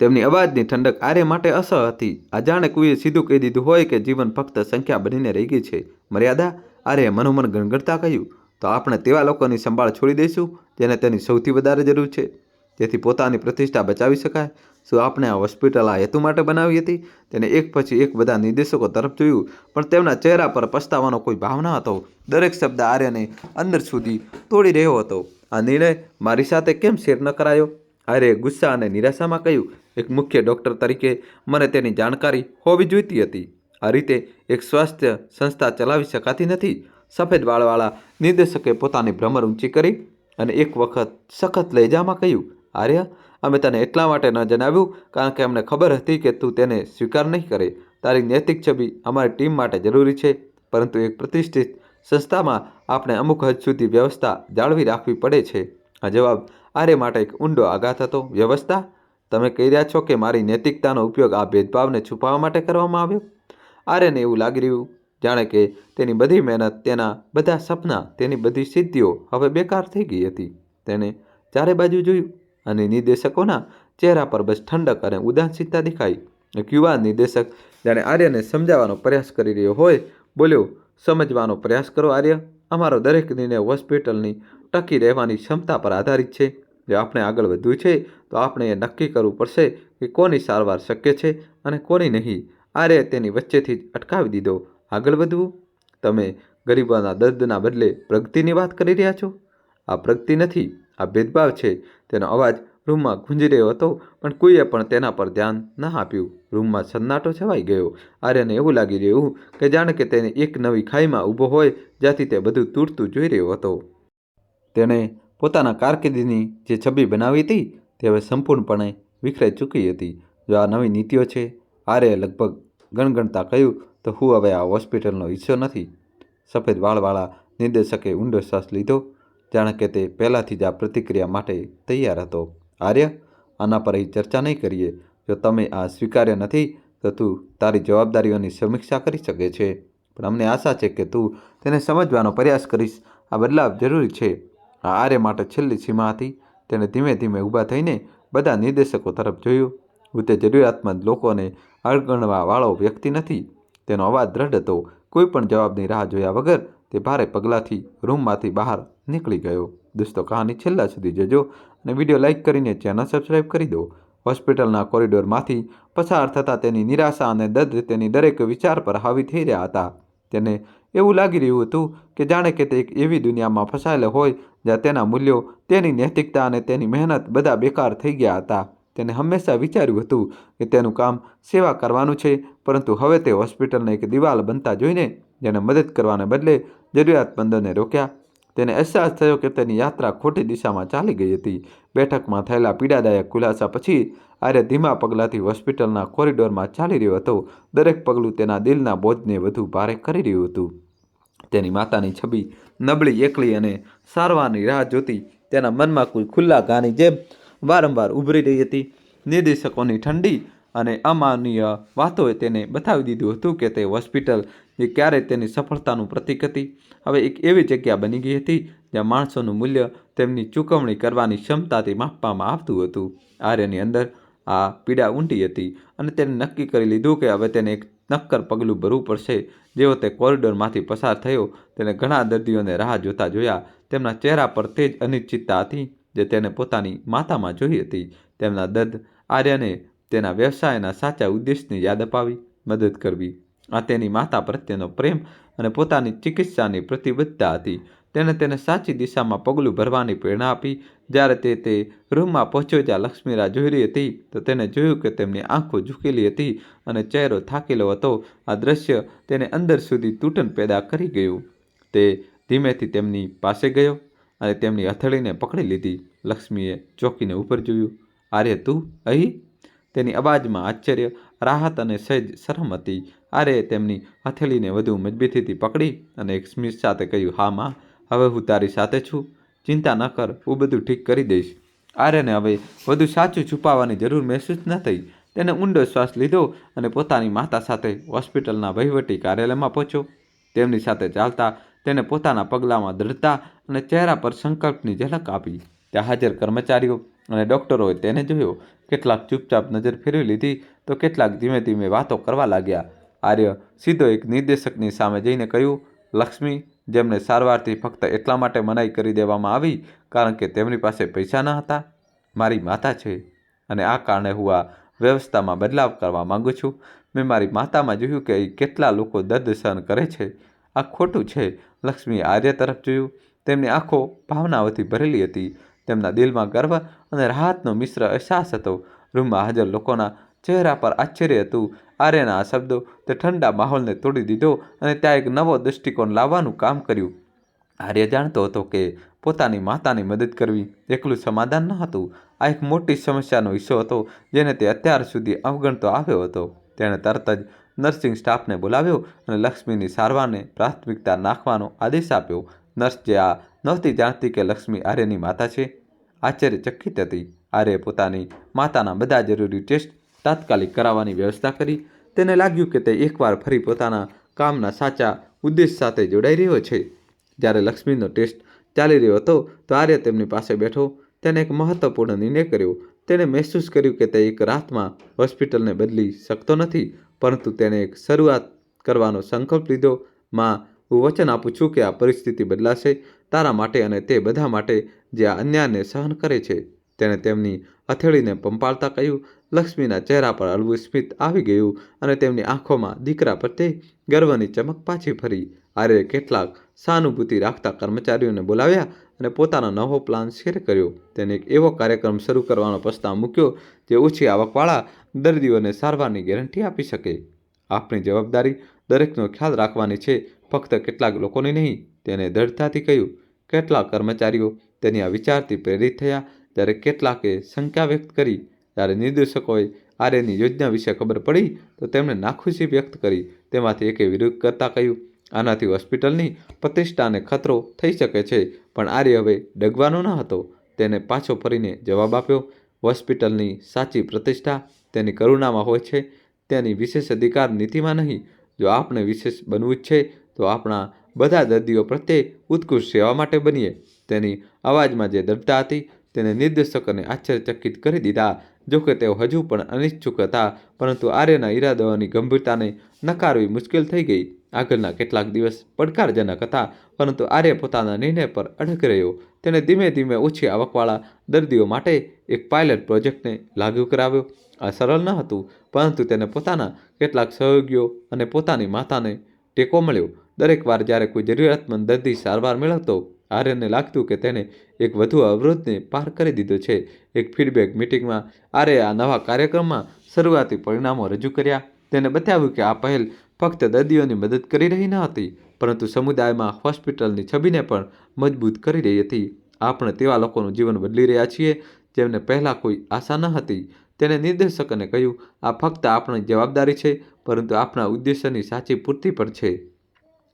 તેમની અવાજની ઠંડક આર્ય માટે અસહ હતી. આ જાણે કોઈએ સીધું કહી દીધું હોય કે જીવન ફક્ત સંખ્યા બનીને રહી ગઈ છે. મર્યાદા? આર્યે મનોમન ગણગણતા કહ્યું. તો આપણે તેવા લોકોની સંભાળ છોડી દઈશું જેને તેની સૌથી વધારે જરૂર છે, જેથી પોતાની પ્રતિષ્ઠા બચાવી શકાય. શું આપણે આ હોસ્પિટલ આ હેતુ માટે બનાવી હતી? તેને એક પછી એક બધા નિર્દેશકો તરફ જોયું, પણ તેમના ચહેરા પર પસ્તાવાનો કોઈ ભાવ ન હતો. દરેક શબ્દ આર્યને અંદર સુધી તોડી રહ્યો હતો. આ નિર્ણય મારી સાથે કેમ શેર ન કરાયો? આર્યે ગુસ્સા અને નિરાશામાં કહ્યું. એક મુખ્ય ડૉક્ટર તરીકે મને તેની જાણકારી હોવી જોઈતી હતી. આ રીતે એક સ્વાસ્થ્ય સંસ્થા ચલાવી શકાતી નથી. સફેદ વાળવાળા નિર્દેશકે પોતાની ભ્રમર ઊંચી કરી અને એક વખત સખત લહેજામાં કહ્યું, આર્ય, અમે તને એટલા માટે ન જણાવ્યું કારણ કે અમને ખબર હતી કે તું તેને સ્વીકાર નહીં કરે. તારી નૈતિક છબી અમારી ટીમ માટે જરૂરી છે, પરંતુ એક પ્રતિષ્ઠિત સંસ્થામાં આપણે અમુક હદ સુધી વ્યવસ્થા જાળવી રાખવી પડે છે. આ જવાબ આર્ય માટે એક ઊંડો આઘાત હતો. વ્યવસ્થા? તમે કહી રહ્યા છો કે મારી નૈતિકતાનો ઉપયોગ આ ભેદભાવને છુપાવવા માટે કરવામાં આવ્યો? આર્યને એવું લાગી રહ્યું જાણે કે તેની બધી મહેનત, તેના બધા સપના, તેની બધી સિદ્ધિઓ હવે બેકાર થઈ ગઈ હતી. તેણે ચારે બાજુ જોયું અને નિર્દેશકોના ચહેરા પર બસ ઠંડક અને ઉદાસીનતા દેખાઈ. એક યુવાન નિર્દેશક જાણે આર્યને સમજાવવાનો પ્રયાસ કરી રહ્યો હોય બોલ્યો, સમજવાનો પ્રયાસ કરો આર્ય. અમારો દરેક નિર્ણય હોસ્પિટલની ટકી રહેવાની ક્ષમતા પર આધારિત છે. જો આપણે આગળ વધવું છે તો આપણે એ નક્કી કરવું પડશે કે કોની સારવાર શક્ય છે અને કોની નહીં. આર્યે તેની વચ્ચેથી જ અટકાવી દીધો. આગળ વધવું? તમે ગરીબોના દર્દના બદલે પ્રગતિની વાત કરી રહ્યા છો? આ પ્રગતિ નથી, આ ભેદભાવ છે. તેનો અવાજ રૂમમાં ગુંજી રહ્યો હતો, પણ કોઈએ પણ તેના પર ધ્યાન ન આપ્યું. રૂમમાં સન્નાટો છવાઈ ગયો. આર્યને એવું લાગી રહ્યું કે જાણે કે તેને એક નવી ખાઈમાં ઊભો હોય જ્યાંથી તે બધું તૂટતું જોઈ રહ્યો હતો. તેણે પોતાના કારકિર્દીની જે છબી બનાવી હતી તે હવે સંપૂર્ણપણે વિખરાઈ ચૂકી હતી. જો આ નવી નીતિઓ છે, આર્યે લગભગ ગણગણતા કહ્યું, તો હું હવે આ હોસ્પિટલનો હિસ્સો નથી. સફેદ વાળવાળા નિર્દેશકે ઊંડો શ્વાસ લીધો, જાણે કે તે પહેલાંથી જ આ પ્રતિક્રિયા માટે તૈયાર હતો. આર્ય, આના પર અહીં ચર્ચા નહીં કરીએ. જો તમે આ સ્વીકાર્ય નથી તો તું તારી જવાબદારીઓની સમીક્ષા કરી શકે છે, પણ અમને આશા છે કે તું તેને સમજવાનો પ્રયાસ કરીશ. આ બદલાવ જરૂરી છે. આ આર્ય માટે છેલ્લી સીમા હતી. તેણે ધીમે ધીમે ઊભા થઈને બધા નિર્દેશકો તરફ જોયું. હું તે જરૂરિયાતમંદ લોકોને અવગણવાવાળો વ્યક્તિ નથી. તેનો અવાજ દ્રઢ હતો. કોઈ પણ જવાબની રાહ જોયા વગર તે ભારે પગલાંથી રૂમમાંથી બહાર નીકળી ગયો. દોસ્તો, કહાની છેલ્લા સુધી જોજો અને વિડીયો લાઇક કરીને ચેનલ સબસ્ક્રાઈબ કરી દો. હોસ્પિટલના કોરિડોરમાંથી પસાર થતાં તેની નિરાશા અને દર્દ તેની દરેક વિચાર પર હાવી થઈ રહ્યા હતા. તેને એવું લાગી રહ્યું હતું કે જાણે કે તે એક એવી દુનિયામાં ફસાયેલો હોય જ્યાં તેના મૂલ્યો, તેની નૈતિકતા અને તેની મહેનત બધા બેકાર થઈ ગયા હતા. તેને હંમેશા વિચાર્યું હતું કે તેનું કામ સેવા કરવાનું છે, પરંતુ હવે તે હોસ્પિટલને એક દિવાલ બનતા જોઈને જેને મદદ કરવાને બદલે જરૂરિયાતમંદોને રોક્યા. તેને અહેસાસ થયો કે તેની યાત્રા ખોટી દિશામાં ચાલી ગઈ હતી. બેઠકમાં થયેલા પીડાદાયક ખુલાસા પછી આર્ય ધીમા પગલાંથી હોસ્પિટલના કોરિડોરમાં ચાલી રહ્યો હતો. દરેક પગલું તેના દિલના બોજને વધુ ભારે કરી રહ્યું હતું. તેની માતાની છબી નબળી, એકલી અને સારવારની રાહ જોતી તેના મનમાં કોઈ ખુલ્લા ઘાની જેમ વારંવાર ઉભરી રહી હતી. નિર્દેશકોની ઠંડી અને અમાનવીય વાતોએ તેને બતાવી દીધું હતું કે તે હોસ્પિટલ જે ક્યારેય તેની સફળતાનું પ્રતીક હતી, હવે એક એવી જગ્યા બની ગઈ હતી જ્યાં માણસોનું મૂલ્ય તેમની ચૂકવણી કરવાની ક્ષમતાથી માપવામાં આવતું હતું. આર્યની અંદર આ પીડા ઊંડી હતી અને તેને નક્કી કરી લીધું કે હવે તેને એક નક્કર પગલું ભરવું પડશે. જેવો તે કોરિડોરમાંથી પસાર થયો, તેને ઘણા દર્દીઓને રાહ જોતા જોયા. તેમના ચહેરા પર તે જ અનિશ્ચિતતા હતી જે તેને પોતાની માતામાં જોઈ હતી. તેમના દર્દ આર્યને તેના વ્યવસાયના સાચા ઉદ્દેશની યાદ અપાવી. મદદ કરવી, આ તેની માતા પ્રત્યેનો પ્રેમ અને પોતાની ચિકિત્સાની પ્રતિબદ્ધતા હતી. તેણે તેને સાચી દિશામાં પગલું ભરવાની પ્રેરણા આપી. જ્યારે તે રૂમમાં પહોંચ્યો જ્યાં લક્ષ્મીરા જોઈ રહી હતી, તો તેને જોયું કે તેમની આંખો ઝૂકેલી હતી અને ચહેરો થાકેલો હતો. આ દ્રશ્ય તેને અંદર સુધી તૂટન પેદા કરી ગયું. તે ધીમેથી તેમની પાસે ગયો અને તેમની હથેળીને પકડી લીધી. લક્ષ્મીએ ચોંકીને ઉપર જોયું. આર્ય, તું અહીં? તેની અવાજમાં આશ્ચર્ય, રાહત અને સહેજ શરમ હતી. આર્યે તેમની હથેળીને વધુ મજબૂતીથી પકડી અને એક સ્મિત સાથે કહ્યું, હા માં, હવે હું તારી સાથે છું. ચિંતા ન કર, હું બધું ઠીક કરી દઈશ. આર્યને હવે વધુ સાચું છુપાવવાની જરૂર મહેસૂસ ન થઈ. તેને ઊંડો શ્વાસ લીધો અને પોતાની માતા સાથે હોસ્પિટલના વહીવટી કાર્યાલયમાં પહોંચ્યો. તેમની સાથે ચાલતા તેને પોતાના પગલાંમાં દૃઢતા અને ચહેરા પર સંકલ્પની ઝલક આપી. ત્યાં હાજર કર્મચારીઓ અને ડૉક્ટરોએ તેને જોયો. કેટલાક ચૂપચાપ નજર ફેરવી લીધી તો કેટલાક ધીમે ધીમે વાતો કરવા લાગ્યા. આર્ય સીધો એક નિર્દેશકની સામે જઈને કહ્યું, લક્ષ્મી, જેમને સારવારથી ફક્ત એટલા માટે મનાઈ કરી દેવામાં આવી કારણ કે તેમની પાસે પૈસા ન હતા, મારી માતા છે અને આ કારણે હું આ વ્યવસ્થામાં બદલાવ કરવા માંગુ છું. મેં મારી માતામાં જોયું કે અહીં કેટલા લોકો દર્દ સહન કરે છે. આ ખોટું છે. લક્ષ્મીએ આર્ય તરફ જોયું. તેમની આંખો ભાવનાઓથી ભરેલી હતી. તેમના દિલમાં ગર્વ અને રાહતનો મિશ્ર અહેસાસ હતો. રૂમમાં હાજર લોકોના ચહેરા પર આશ્ચર્ય હતું. આર્યના આ શબ્દો તે ઠંડા માહોલને તોડી દીધો અને ત્યાં એક નવો દૃષ્ટિકોણ લાવવાનું કામ કર્યું. આર્ય જાણતો હતો કે પોતાની માતાની મદદ કરવી એકલું સમાધાન ન હતું. આ એક મોટી સમસ્યાનો હિસ્સો હતો જેને તે અત્યાર સુધી અવગણતો આવ્યો હતો. તેણે તરત જ નર્સિંગ સ્ટાફને બોલાવ્યો અને લક્ષ્મીની સારવારને પ્રાથમિકતા નાખવાનો આદેશ આપ્યો. નર્સ જે આ નહોતી જાણતી કે લક્ષ્મી આર્યની માતા છે, આશ્ચર્યચકિત હતી. આર્યે પોતાની માતાના બધા જરૂરી ટેસ્ટ તાત્કાલિક કરાવવાની વ્યવસ્થા કરી. તેને લાગ્યું કે તે એકવાર ફરી પોતાના કામના સાચા ઉદ્દેશ સાથે જોડાઈ રહ્યો છે. જ્યારે લક્ષ્મીનો ટેસ્ટ ચાલી રહ્યો હતો તો આર્ય તેમની પાસે બેઠો. તેને એક મહત્વપૂર્ણ નિર્ણય કર્યો. તેણે મહેસૂસ કર્યું કે તે એક રાતમાં હોસ્પિટલને બદલી શકતો નથી, પરંતુ તેણે એક શરૂઆત કરવાનો સંકલ્પ લીધો. માં, હું વચન આપું છું કે આ પરિસ્થિતિ બદલાશે તારા માટે અને તે બધા માટે જે આ અન્યાયને સહન કરે છે. તેણે તેમની હથેળીને પંપાળતા કહ્યું. લક્ષ્મીના ચહેરા પર હળવું સ્મિત આવી ગયું અને તેમની આંખોમાં દીકરા પ્રત્યે ગર્વની ચમક પાછી ફરી. આર્યે કેટલાક સહાનુભૂતિ રાખતા કર્મચારીઓને બોલાવ્યા અને પોતાનો નવો પ્લાન શેર કર્યો. તેને એક એવો કાર્યક્રમ શરૂ કરવાનો પ્રસ્તાવ મૂક્યો જે ઓછી આવકવાળા દર્દીઓને સારવારની ગેરંટી આપી શકે. આપણી જવાબદારી દરેકનો ખ્યાલ રાખવાની છે, ફક્ત કેટલાક લોકોની નહીં, તેને દૃઢતાથી કહ્યું. કેટલાક કર્મચારીઓ તેની આ વિચારથી પ્રેરિત થયા જ્યારે કેટલાકે શંકા વ્યક્ત કરી. જ્યારે નિર્દેશકોએ આર્યની યોજના વિશે ખબર પડી તો તેમણે નાખુશી વ્યક્ત કરી. તેમાંથી એકે વિરોધ કરતાં કહ્યું, આનાથી હોસ્પિટલની પ્રતિષ્ઠાને ખતરો થઈ શકે છે. પણ આર્ય હવે ડગવાનો ન હતો. તેને પાછો ફરીને જવાબ આપ્યો, હોસ્પિટલની સાચી પ્રતિષ્ઠા તેની કરુણામાં હોય છે, તેની વિશેષાધિકાર નીતિમાં નહીં. જો આપણે વિશેષ બનવું જ છે તો આપણા બધા દર્દીઓ પ્રત્યે ઉત્કૃષ્ટ સેવા માટે બનીએ. તેની અવાજમાં જે દૃઢતા હતી તેને નિર્દેશકોને આશ્ચર્યચકિત કરી દીધા. જોકે તેઓ હજુ પણ અનિચ્છુક હતા, પરંતુ આર્યના ઈરાદાઓની ગંભીરતાને નકારવી મુશ્કેલ થઈ ગઈ. આગળના કેટલાક દિવસ પડકારજનક હતા, પરંતુ આર્ય પોતાના નિર્ણય પર અડગ રહ્યો. તેણે ધીમે ધીમે ઓછી આવકવાળા દર્દીઓ માટે એક પાયલટ પ્રોજેક્ટને લાગુ કરાવ્યો. આ સરળ ન હતું, પરંતુ તેને પોતાના કેટલાક સહયોગીઓ અને પોતાની માતાને ટેકો મળ્યો. દરેક વાર જ્યારે કોઈ જરૂરિયાતમંદ દર્દી સારવાર મેળવતો, આર્યને લાગતું કે તેને એક વધુ અવરોધને પાર કરી દીધો છે. એક ફીડબેક મિટિંગમાં આર્યે આ નવા કાર્યક્રમમાં શરૂઆતી પરિણામો રજૂ કર્યા. તેને બતાવ્યું કે આ પહેલ ફક્ત દર્દીઓની મદદ કરી રહી ન હતી, પરંતુ સમુદાયમાં હોસ્પિટલની છબીને પણ મજબૂત કરી રહી હતી. આપણે તેવા લોકોનું જીવન બદલી રહ્યા છીએ જેમને પહેલાં કોઈ આશા ન હતી. તેણે નિર્દેશકોને કહ્યું, આ ફક્ત આપણી જવાબદારી છે, પરંતુ આપણા ઉદ્દેશ્યની સાચી પૂર્તિ પણ છે.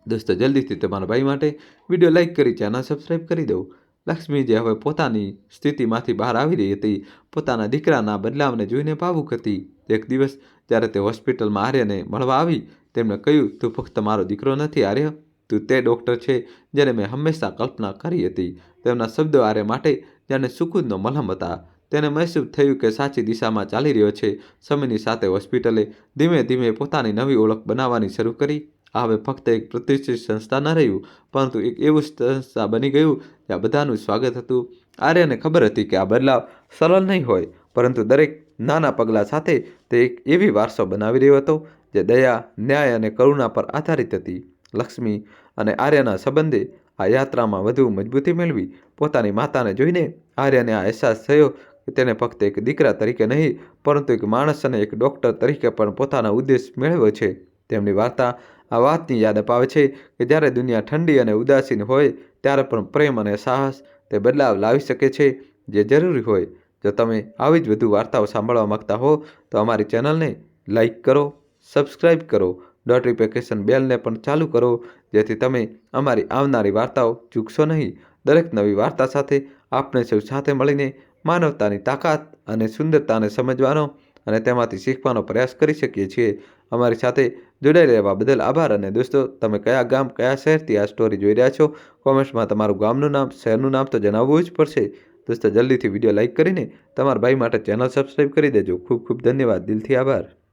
દોસ્તો, જલ્દીથી તમારા ભાઈ માટે વિડીયો લાઇક કરી ચેનલ સબસ્ક્રાઈબ કરી દો. લક્ષ્મી જે હવે પોતાની સ્થિતિમાંથી બહાર આવી રહી હતી, પોતાના દીકરાના બદલાવને જોઈને ભાવુક હતી. એક દિવસ જ્યારે તે હોસ્પિટલમાં આર્યને મળવા આવી, તેમણે કહ્યું, તું ફક્ત મારો દીકરો નથી આર્ય, તું તે ડૉક્ટર છે જેને મેં હંમેશા કલ્પના કરી હતી. તેમના શબ્દો આર્ય માટે જાણે સુકૂનનો મલમ હતા. તેને મહેસૂસ થયું કે સાચી દિશામાં ચાલી રહ્યો છે. સમયની સાથે હોસ્પિટલે ધીમે ધીમે પોતાની નવી ઓળખ બનાવવાની શરૂ કરી. આ હવે ફક્ત એક પ્રતિષ્ઠિત સંસ્થા ન રહ્યું, પરંતુ એક એવું સંસ્થા બની ગયું જ્યાં બધાનું સ્વાગત હતું. આર્યને ખબર હતી કે આ બદલાવ સરળ નહીં હોય, પરંતુ દરેક નાના પગલાં સાથે તે એક એવી વારસો બનાવી રહ્યો હતો જે દયા, ન્યાય અને કરુણા પર આધારિત હતી. લક્ષ્મી અને આર્યના સંબંધે આ યાત્રામાં વધુ મજબૂતી મેળવી. પોતાની માતાને જોઈને આર્યને આ અહેસાસ થયો કે તેને ફક્ત એક દીકરા તરીકે નહીં, પરંતુ એક માણસ અને એક ડૉક્ટર તરીકે પણ પોતાનો ઉદ્દેશ મેળવ્યો છે. તેમની વાર્તા આ વાતની યાદ અપાવે છે કે જ્યારે દુનિયા ઠંડી અને ઉદાસીન હોય ત્યારે પણ પ્રેમ અને સાહસ તે બદલાવ લાવી શકે છે જે જરૂરી હોય. જો તમે આવી જ વધુ વાર્તાઓ સાંભળવા માંગતા હો તો અમારી ચેનલને લાઇક કરો, સબસ્ક્રાઈબ કરો નોટિફિકેશન બેલને પણ ચાલુ કરો, જેથી તમે અમારી આવનારી વાર્તાઓ ચૂકશો નહીં. દરેક નવી વાર્તા સાથે આપણે સૌ સાથે મળીને માનવતાની તાકાત અને સુંદરતાને સમજવાનો અને તેમાંથી શીખવાનો પ્રયાસ કરી શકીએ છીએ. અમારી સાથે જોડાઈ રહેવા બદલ આભાર. અને દોસ્તો, તમે કયા ગામ, કયા શહેરથી આ સ્ટોરી જોઈ રહ્યા છો? કોમેન્ટ્સમાં તમારું ગામનું નામ, શહેરનું નામ તો જણાવવું જ પડશે. દોસ્તો, જલ્દીથી વિડીયો લાઇક કરીને તમારા ભાઈ માટે ચેનલ સબસ્ક્રાઈબ કરી દેજો. ખૂબ ખૂબ ધન્યવાદ. દિલથી આભાર.